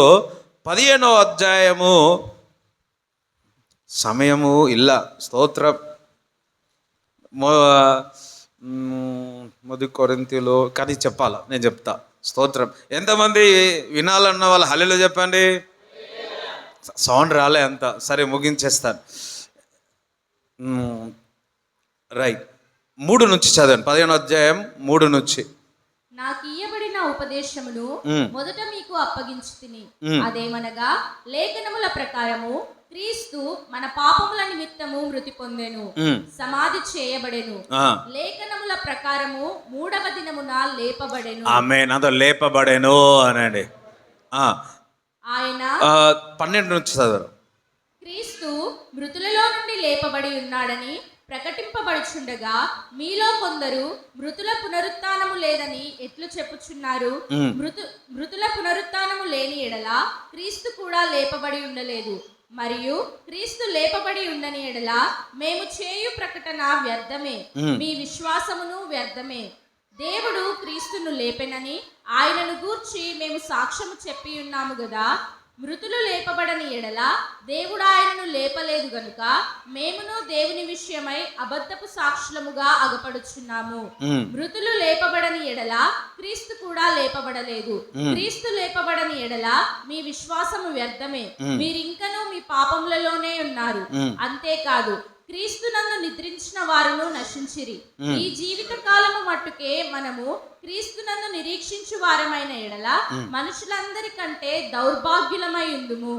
15వ అధ్యాయము, సమయము ఇలా స్తోత్రం. 1 కొరింథీయులు కానీ చెప్పాలా, నేను చెప్తా. స్తోత్రం. ఎంతమంది వినాలన్న వాళ్ళు హల్లెలూయా చెప్పండి. సౌండ్ రాలే అంత, సరే ముగించేస్తాను. రైట్, 3 నుంచి చదవండి. 15వ అధ్యాయం 3 నుంచి. నాకు ఇయ్యబడిన ఉపదేశమును మొదట మీకు అప్పగించి తిని, అదేమనగా లేఖనముల ప్రకారము క్రీస్తు మన పాపముల నిమిత్తము మృతి పొందెను, సమాధి చేయబడెను, లేఖనముల ప్రకారము 3వ దినమున లేపబడెను. ఆమేన్. అదో లేపబడెను అనండి. ఆయన 12 నుంచి చదవరు. క్రీస్తు మృతులలో నుండి లేపబడి ఉన్నాడని ప్రకటింపబడుచుండగా మీలో కొందరు మృతుల పునరుత్థానము లేదని ఎట్లు చెప్పుచున్నారు? మృతుల పునరుత్థానము లేని ఎడల క్రీస్తు కూడా లేపబడి ఉండలేదు. మరియు క్రీస్తు లేపబడి ఉండని ఎడల మేము చేయు ప్రకటన వ్యర్థమే, మీ విశ్వాసమును వ్యర్థమే. దేవుడు క్రీస్తును లేపెనని ఆయనను గూర్చి మేము సాక్ష్యము చెప్పి ఉన్నాము గదా. మృతులు లేపబడని ఎడల దేవుడు ఆయనను లేపలేదు గనుక మేమును దేవుని విషయమై అబద్ధపు సాక్షులముగా అగపడుచున్నాము. మృతులు లేపబడని ఎడల క్రీస్తు కూడా లేపబడలేదు. క్రీస్తు లేపబడని ఎడల మీ విశ్వాసము వ్యర్థమే, మీరింకనూ మీ పాపములలోనే ఉన్నారు. అంతేకాదు, క్రీస్తునందు నిద్రించిన వారును నశించిరి. ఈ జీవిత కాలము మట్టుకే మనము క్రీస్తునందు నిరీక్షించు వారమైన ఎడల మనుషులందరికంటే దౌర్భాగ్యులమై ఉందుము.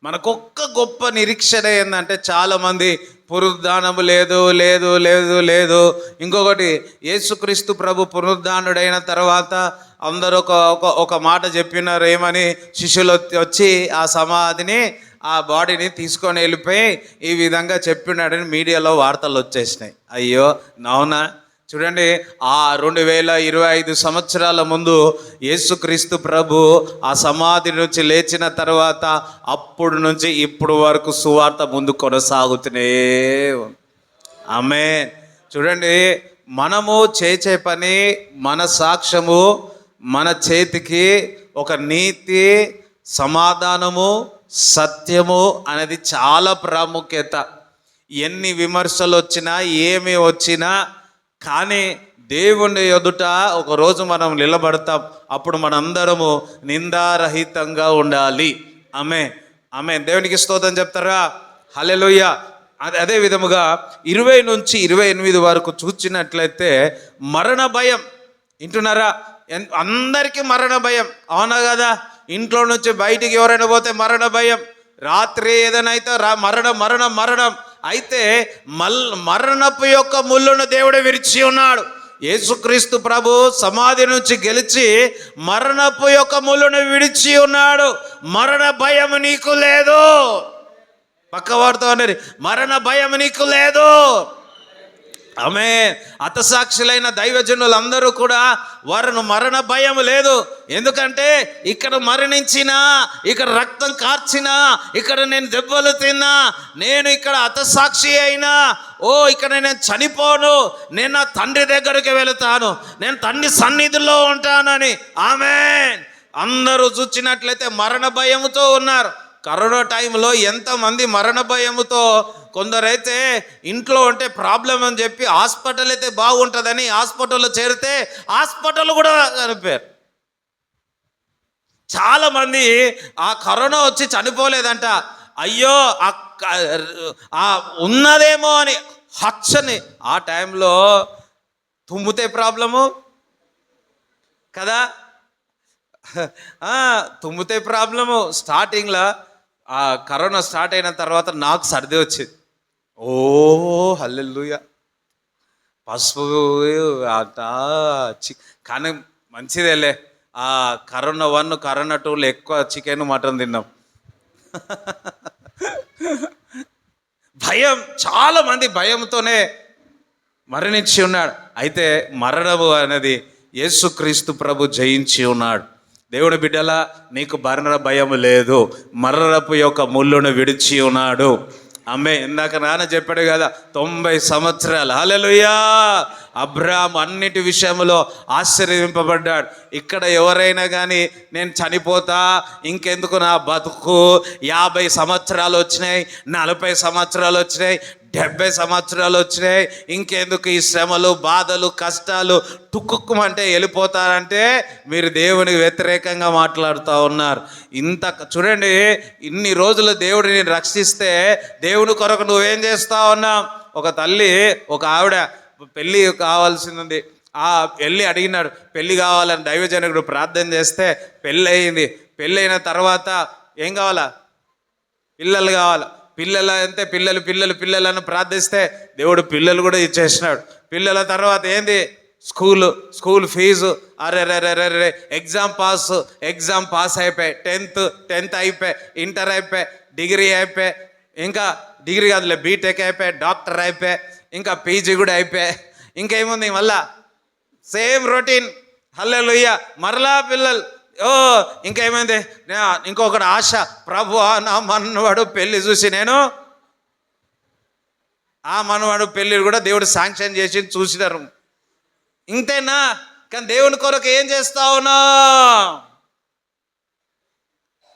మనకొక్క గొప్ప నిరీక్షణ ఏంటంటే, చాలా మంది పునరుద్ధానము లేదు లేదు లేదు లేదు. ఇంకొకటి, యేసుక్రీస్తు ప్రభు పునరుద్ధానుడైన తర్వాత అందరూ ఒక మాట చెప్పినారు. ఏమని? శిష్యులు వచ్చి ఆ సమాధిని, ఆ బాడీని తీసుకొని వెళ్ళిపోయి ఈ విధంగా చెప్పినాడని మీడియాలో వార్తలు వచ్చేసినాయి. అయ్యో, అవునా? చూడండి, ఆ 2025 సంవత్సరాల ముందు యేసుక్రీస్తు ప్రభు ఆ సమాధి నుంచి లేచిన తర్వాత అప్పుడు నుంచి ఇప్పుడు వరకు సువార్త ముందు కొనసాగుతూనే ఉంది. ఆమేన్. చూడండి, మనము చేసే పని, మన సాక్ష్యము, మన చేతికి ఒక నీతి, సమాధానము, సత్యము అనేది చాలా ప్రాముఖ్యత. ఎన్ని విమర్శలు వచ్చినా, ఏమి వచ్చినా, కానీ దేవుని ఎదుట ఒకరోజు మనం నిలబడతాం. అప్పుడు మనందరము నిందారహితంగా ఉండాలి. ఆమేన్. దేవునికి స్తోత్రం చెప్తారా? హల్లెలూయా. అదే విధముగా 20 నుంచి 28 వరకు చూసినట్లయితే మరణ భయం. వింటున్నారా? అందరికీ మరణ భయం, అవునా కదా? ఇంట్లో నుంచి బయటికి ఎవరైనా పోతే మరణ భయం, రాత్రి ఏదైనా అయితే మరణం మరణం మరణం. అయితే మరణపు యొక్క ముళ్ళును దేవుడు విరిచి ఉన్నాడు. యేసుక్రీస్తు ప్రభు సమాధి నుంచి గెలిచి మరణపు యొక్క ముళ్ళును విడిచి ఉన్నాడు. మరణ భయం నీకు లేదు. పక్కవారితో అన్నది, మరణ భయం నీకు లేదు. ఆమేన్. హతసాక్షులైన దైవజనులందరూ కూడా వారిని మరణ భయం లేదు. ఎందుకంటే ఇక్కడ మరణించినా, ఇక్కడ రక్తం కార్చినా, ఇక్కడ నేను దెబ్బలు తిన్నా, నేను ఇక్కడ హతసాక్షి అయినా, ఇక్కడ నేను చనిపోను, నేను నా తండ్రి దగ్గరికి వెళతాను, నేను తండ్రి సన్నిధిలో ఉంటానని. ఆమేన్. అందరూ చూచినట్లయితే మరణ భయంతో ఉన్నారు. కరోనా టైంలో ఎంతమంది మరణ భయముతో, కొందరైతే ఇంట్లో ఉంటే ప్రాబ్లం అని చెప్పి హాస్పిటల్ అయితే బాగుంటుందని హాస్పిటల్లో చేరితే హాస్పిటల్ కూడా చనిపోయారు. చాలామంది ఆ కరోనా వచ్చి చనిపోలేదంట, అయ్యో ఉన్నదేమో అని హచ్చని. ఆ టైంలో తుమ్మితే ప్రాబ్లము కదా, తుమ్మితే ప్రాబ్లము. స్టార్టింగ్లో ఆ కరోనా స్టార్ట్ అయిన తర్వాత నాకు సర్ది వచ్చింది. ఓ హల్లెలూయా, పసుపు అట కానీ మంచిదేలే. ఆ కరోనా 1 కరోనా 2లో ఎక్కువ చికెన్ మటన్ తిన్నాం. భయం, చాలా మంది భయంతోనే మరణించి ఉన్నాడు. అయితే మరణము అనేది యేసుక్రీస్తు ప్రభు జయించి ఉన్నాడు. దేవుని బిడ్డలా, నీకు మరణ భయం లేదు, మరణపు యొక్క ముళ్ళును విడిచి ఉన్నాడు. ఆమె ఇందాక నాన్న చెప్పాడు కదా, 90 సంవత్సరాలు. హల్లెలూయా. అబ్రాహాము అన్నిటి విషయంలో ఆశీర్వదింపబడ్డాడు. ఇక్కడ ఎవరైనా కానీ నేను చనిపోతా, ఇంకెందుకు నా బతుకు, 50 సంవత్సరాలు వచ్చినాయి, 40 సంవత్సరాలు వచ్చినాయి, 70 సంవత్సరాలు వచ్చినాయి, ఇంకెందుకు ఈ శ్రమలు, బాధలు, కష్టాలు, టుక్కుమంటే వెళ్ళిపోతారంటే మీరు దేవునికి వ్యతిరేకంగా మాట్లాడుతూ ఉన్నారు. చూడండి, ఇన్ని రోజులు దేవుడిని రక్షిస్తే దేవుని కొరకు నువ్వేం చేస్తా ఉన్నావు? ఒక తల్లి, ఒక ఆవిడ పెళ్ళి కావాల్సింది, వెళ్ళి అడిగినాడు పెళ్ళి కావాలని దైవజనుడు ప్రార్థన చేస్తే పెళ్ళి అయింది. పెళ్ళైన తర్వాత ఏం కావాలా? పిల్లలు కావాలా. పిల్లలు అంటే పిల్లలు పిల్లలు పిల్లలను ప్రార్థిస్తే దేవుడు పిల్లలు కూడా ఇచ్చేసినాడు. పిల్లల తర్వాత ఏంది? School fees. అరే ఎగ్జామ్ పాస్ అయిపోయి, 10th అయిపోయి, ఇంటర్ అయిపోయి, డిగ్రీ అయిపోయి, ఇంకా డిగ్రీ కాదులే బీటెక్ అయిపోయి, డాక్టర్ అయిపోయి, ఇంకా పీజీ కూడా అయిపోయి, ఇంకేముంది మళ్ళా సేమ్ రొటీన్. హల్లెలూయా. మరలా పిల్లలు. ఇంకేమైంది? ఇంకొకటి ఆశ, ప్రభు నా మనవాడు పెళ్ళి చూసి నేను ఆ మనవాడు పెళ్ళి కూడా దేవుడు శాంక్షన్ చేసి చూసినారు. ఇంతేనా? కానీ దేవుని కొరకు ఏం చేస్తా ఉన్నా?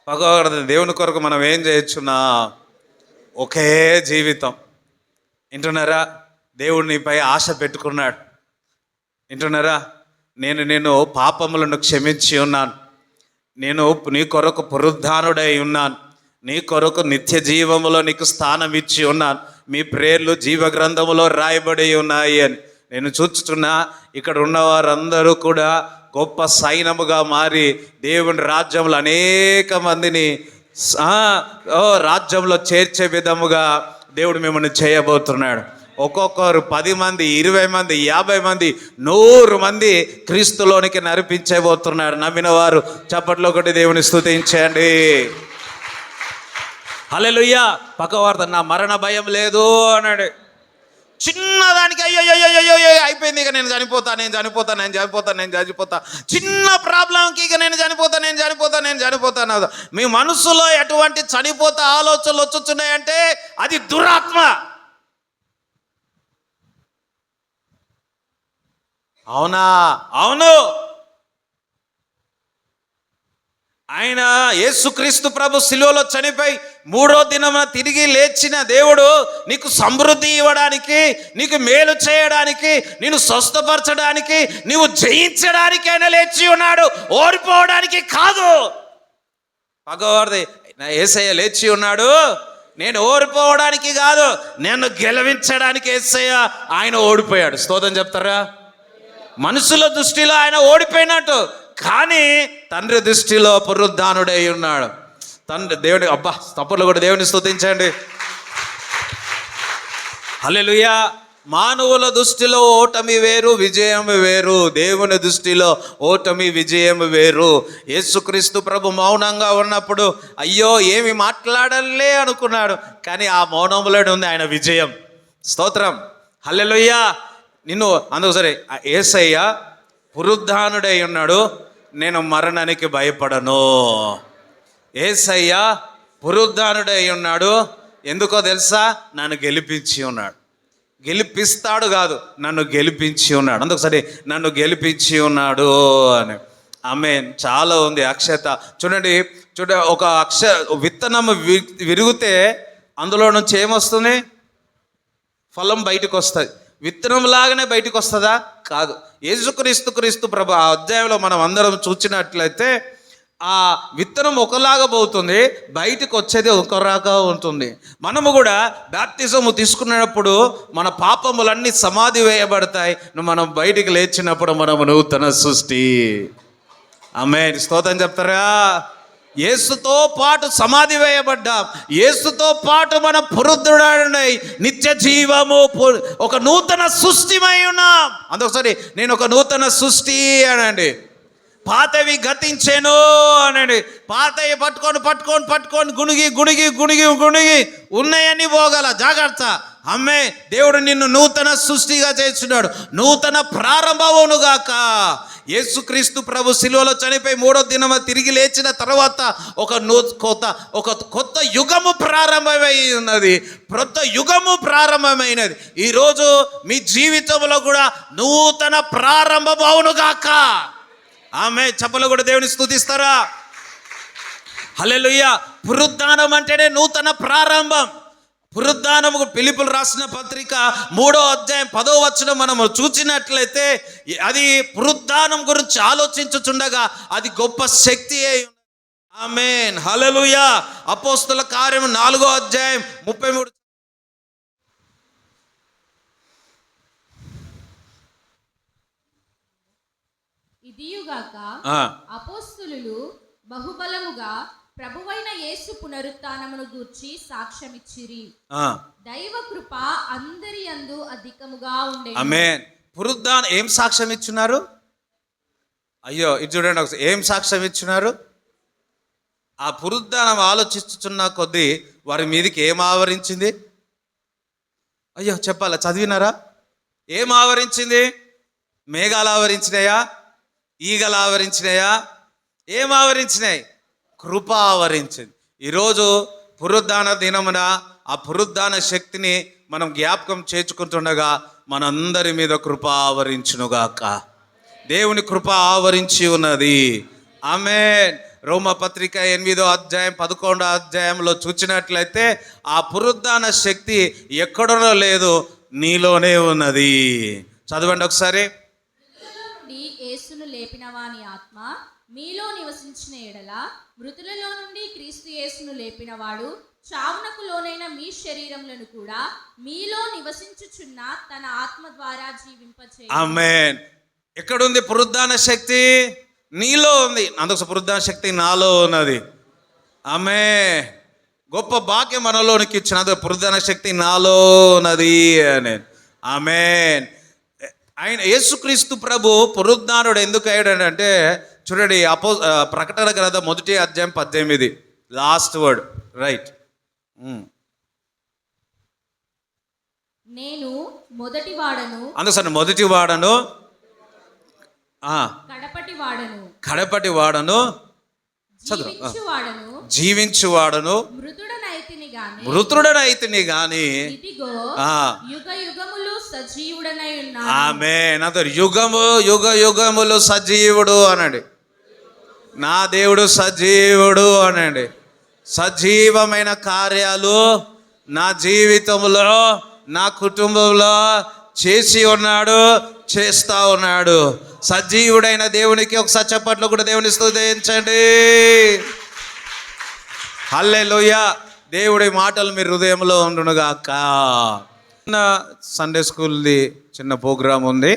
పగవడదు. దేవుని కొరకు మనం ఏం చేయొచ్చున్నా? ఒకే జీవితం. వింటున్నారా? దేవుడు నీపై ఆశ పెట్టుకున్నాడు. వింటున్నారా? నేను పాపములను క్షమించి ఉన్నాను, నేను నీ కొరకు పునరుద్ధానుడై ఉన్నాను, నీ కొరకు నిత్య జీవములో నీకు స్థానం ఇచ్చి ఉన్నాను, మీ పేర్లు జీవ గ్రంథములో రాయబడి ఉన్నాయి అని నేను చూచుతున్నా. ఇక్కడ ఉన్నవారందరూ కూడా గొప్ప సైన్యముగా మారి దేవుని రాజ్యంలో అనేక మందిని రాజ్యంలో చేర్చే విధముగా దేవుడు మిమ్మల్ని చేయబోతున్నాడు. ఒక్కొక్కరు 10 మంది, 20 మంది, 50 మంది, 100 మంది క్రీస్తులోనికి నడిపించబోతున్నాడు. నమ్మిన వారు చప్పట్లో ఒకటి దేవుని స్తుతించండి. హల్లెలూయా. పక్కవార్త, నా మరణ భయం లేదు అన్నాడు. చిన్నదానికి అయ్యో అయిపోయింది, ఇక నేను చనిపోతా. చిన్న ప్రాబ్లంకి ఇక నేను చనిపోతా. మీ మనసులో ఎటువంటి చనిపోతా ఆలోచనలు వచ్చుతున్నాయంటే అది దురాత్మ. అవునా? అవును. ఆయన యేసుక్రీస్తు ప్రభు శిలువలో చనిపోయి 3వ దినమున తిరిగి లేచిన దేవుడు నీకు సమృద్ధి ఇవ్వడానికి, నీకు మేలు చేయడానికి, నిన్ను స్వస్థపరచడానికి, నీవు జయించడానికి ఆయన లేచి ఉన్నాడు, ఓడిపోవడానికి కాదు. పగవారిది యేసయ్య లేచి ఉన్నాడు, నేను ఓడిపోవడానికి కాదు, నేను గెలవించడానికి. యేసయ్య ఆయన ఓడిపోయాడు. స్తోత్రం చెప్తారా? మనుషుల దృష్టిలో ఆయన ఓడిపోయినట్టు, కానీ తండ్రి దృష్టిలో పునరుద్ధానుడై ఉన్నాడు. దేవుడి తప్పులు కూడా దేవుని స్తుతించండి. హల్లెలూయా. మానవుల దృష్టిలో ఓటమి వేరు, విజయం వేరు. దేవుని దృష్టిలో ఓటమి, విజయం వేరు. యేసుక్రీస్తు ప్రభు మౌనంగా ఉన్నప్పుడు అయ్యో ఏమి మాట్లాడలే అనుకున్నాడు, కానీ ఆ మౌనంలోనే ఉంది ఆయన విజయం. స్తోత్రం. హల్లెలూయా. అందుకు సరే, యేసయ్య పునరుద్ధానుడై ఉన్నాడు, నేను మరణానికి భయపడను. యేసయ్య పునరుద్ధానుడై ఉన్నాడు, ఎందుకో తెలుసా? నన్ను గెలిపించి ఉన్నాడు. గెలిపిస్తాడు కాదు, నన్ను గెలిపించి ఉన్నాడు. అందుకసరి నన్ను గెలిపించి ఉన్నాడు అని. ఆమేన్. చాలా ఉంది అక్షత. చూడ ఒక విత్తనం విరిగితే అందులో నుంచి ఏమొస్తుంది? ఫలం బయటకు వస్తుంది. విత్తనం లాగానే బయటకు వస్తుందా? కాదు. యేసుక్రీస్తు ప్రభు ఆ అధ్యాయంలో మనం అందరం చూసినట్లయితే ఆ విత్తనం ఒకలాగా పోతుంది, బయటకు వచ్చేది ఒకలాగా ఉంటుంది. మనము కూడా బాప్తిజము తీసుకున్నప్పుడు మన పాపములన్నీ సమాధి వేయబడతాయి. మనం బయటికి లేచినప్పుడు మనము నూతన సృష్టి. ఆమేన్. స్తోత్రం చెప్తారా? యేసుతో పాటు సమాధి వేయబడ్డాం, యేసుతో పాటు మన పునరుద్ధరణై నిత్య జీవము ఒక నూతన సృష్టిమై ఉన్నాం. అందుకోసరి నేను ఒక నూతన సృష్టి అనండి. పాతవి గతించెను అనండి. పాతవి పట్టుకొని గుణిగి ఉన్నాయని పోగల. జాగ్రత్త. అమ్మే, దేవుడు నిన్ను నూతన సృష్టిగా చేస్తున్నాడు. నూతన ప్రారంభమునుగాక. యేసుక్రీస్తు ప్రభు శిలువలో చనిపోయి 3వ దినమ తిరిగి లేచిన తర్వాత ఒక కొత్త యుగము ప్రారంభమై ఉన్నది. కొత్త యుగము ప్రారంభమైనది. ఈరోజు మీ జీవితంలో కూడా నూతన ప్రారంభమవునుగాక. ఆమె చప్పలు కూడా దేవుని స్తుతిస్తారా? హల్లెలూయా. పునరుద్ధానం అంటేనే నూతన ప్రారంభం. పునరుద్ధానము ఫిలిప్పీయులకు రాసిన పత్రిక 3వ అధ్యాయం 10వ వచనం మనము చూసినట్లయితే అది పునరుద్ధానం గురించి ఆలోచించుచుండగా అది గొప్ప శక్తి అయి. ఆమేన్. హల్లెలూయా. అపోస్తల కార్యం 4వ అధ్యాయం 33. ఇదియుగాక అపోస్తలులు బహుబలముగా ప్రభువైన యేసు పునరుత్థానమును గూర్చి సాక్ష్యమిచ్చిరి. దైవ కృప అందరి యందు అధికముగా ఉండెను. ఆమేన్. పునరుద్ధానం ఏం సాక్ష్యం ఇచ్చున్నారు? అయ్యో ఇది చూడండి ఒకసారి. ఏం సాక్ష్యం ఇచ్చున్నారు? ఆ పునరుద్ధానం ఆలోచిస్తున్న కొద్దీ వారి మీదకి ఏం ఆవరించింది? అయ్యో చెప్పాలా? చదివినారా? ఏం ఆవరించింది? మేఘాలు ఆవరించినాయా? ఈగలు ఆవరించినాయా? ఏం ఆవరించినాయి? కృప ఆవరించింది. ఈరోజు పునరుద్ధాన దినమున ఆ పునరుద్ధాన శక్తిని మనం జ్ఞాపకం చేసుకుంటుండగా మనందరి మీద కృప ఆవరించునుగాక. దేవుని కృప ఆవరించి ఉన్నది. ఆమేన్. రోమపత్రిక 8వ అధ్యాయం 11వ అధ్యాయంలో చూసినట్లయితే ఆ పునరుద్ధాన శక్తి ఎక్కడో లేదు, నీలోనే ఉన్నది. చదవండి ఒకసారి. యేసును లేపిన వాని ఆత్మ మీలో నివసించిన ఎడల మృతులలో నుండి క్రీస్తు యేసును లేపినవాడు చావునకు లోనైన మీ శరీరములను కూడా మీలో నివసించుచున్న తన ఆత్మ ద్వారా జీవింపచేయును. ఆమేన్. ఎక్కడుంది పునరుద్ధాన శక్తి? నీలో ఉంది. అందుకు పునరుద్ధాన శక్తి నాలో ఉన్నది. ఆమేన్. గొప్ప భాగ్యం మనలోనికి ఇచ్చినది. పునరుద్ధాన శక్తి నాలో ఉన్నది అని. ఆమేన్. ఆయన యేసుక్రీస్తు ప్రభు పునరుద్ధానుడు ఎందుకు అయ్యాడంటే చూడండి, ప్రకటన గ్రంథం 1వ అధ్యాయం 18 లాస్ట్ వర్డ్. రైట్. నేను మొదటి వాడను, అందుకని మొదటి వాడను, కడపటి వాడను, జీవించువాడను, మృతుడనైతిని గాని ఆమేన్. అందరు యుగములు సజీవుడు అనండి. నా దేవుడు సజీవుడు అనండి. సజీవమైన కార్యాలు నా జీవితంలో, నా కుటుంబంలో చేసి ఉన్నాడు, చేస్తా ఉన్నాడు. సజీవుడైన దేవునికి ఒకసారి చప్పట్లు కూడా దేవుని స్తుతించండి. హల్లెలూయా. దేవుడి మాటలు మీ హృదయంలో ఉండునుగాక. సండే స్కూల్ది చిన్న ప్రోగ్రాం ఉంది.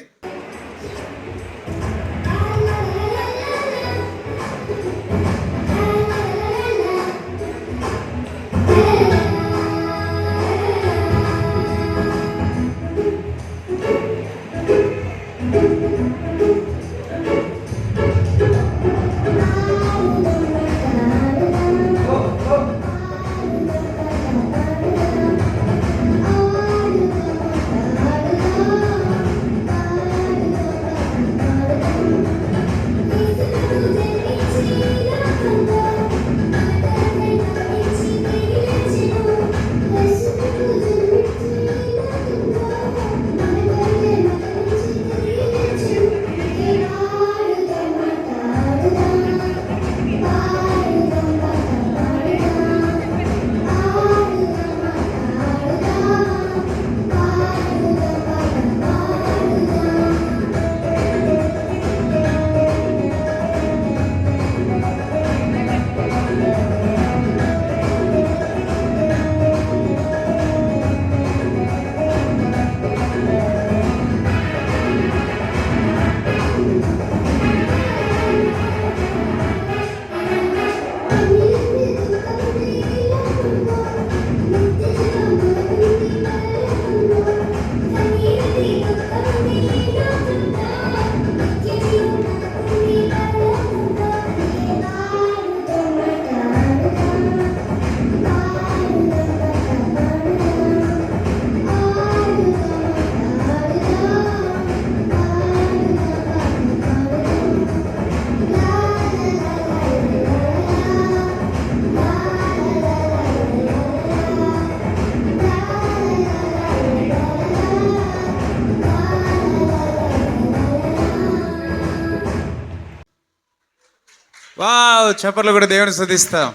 వావ్, చప్పట్లు కూడా దేవుని స్తుతిస్తాం.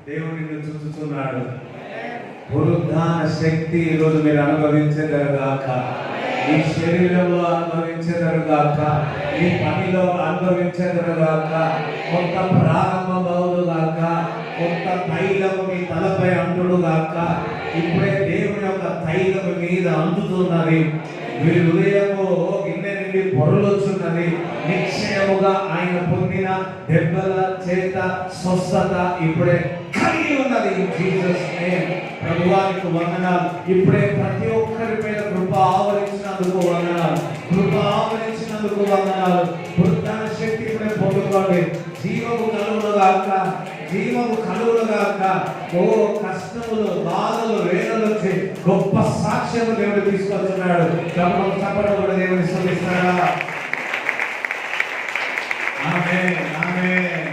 దేవుడు నిన్ను చూస్తున్నాడు. పునరుద్ధాన శక్తి ఈరోజు మీరు అనుభవించేదరుగాక, ఈ శరీరంలో అనుభవించేదరుగాక, ఈ పనిలో అనుభవించేదరుగాక, కొంత ప్రారంభమవుగాక, కొంత తైలము మీ తలపై అంటుడుగాక. ఇప్పుడే దేవుని యొక్క తైలము మీద అందుతున్నది. మీ హృదయము గిన్నె నుండి పొరలొచ్చున్నది. నిశ్చయముగా ఆయన పొందిన దెబ్బల చేత స్వస్థత ఇప్పుడే కలిగి ఉన్నది. Jesus name. ప్రభువానికి వందనాలు. ఇప్పుడే ప్రతి ఒక్కరి మీద కృప ఆవరించినందుకు వందనాలు. కృప ఆవరించినందుకు వందనాలు. పునరుద్ధాన శక్తి ఇప్పుడే పొందుకోండి. జీవము కలుగునుగాక, జీవము కలుగునుగాక. ఓ కష్టములు, బాధలు, వేదనలు వచ్చి గొప్ప సాక్ష్యము దేవుడు తీసుకొస్తున్నాడు. చెప్పడం కూడా దేవుని స్తుతిస్తాడా? ఆమేన్, ఆమేన్.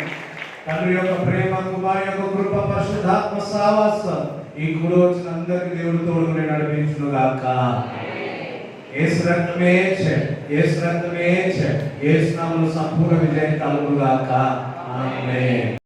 తండ్రి యొక్క ప్రేమ, కుమారుని యొక్క కృప, పరిశుద్ధాత్మ సహవాసం ఈ కూడి వచ్చిన అందరికీ దేవుడు తోడుకుని నడిపించునుగాక. యేసు రక్తమే యేసు రక్తమే యేసు నామములో సంపూర్ణ విజయం కలుగునుగాక. ఆమేన్.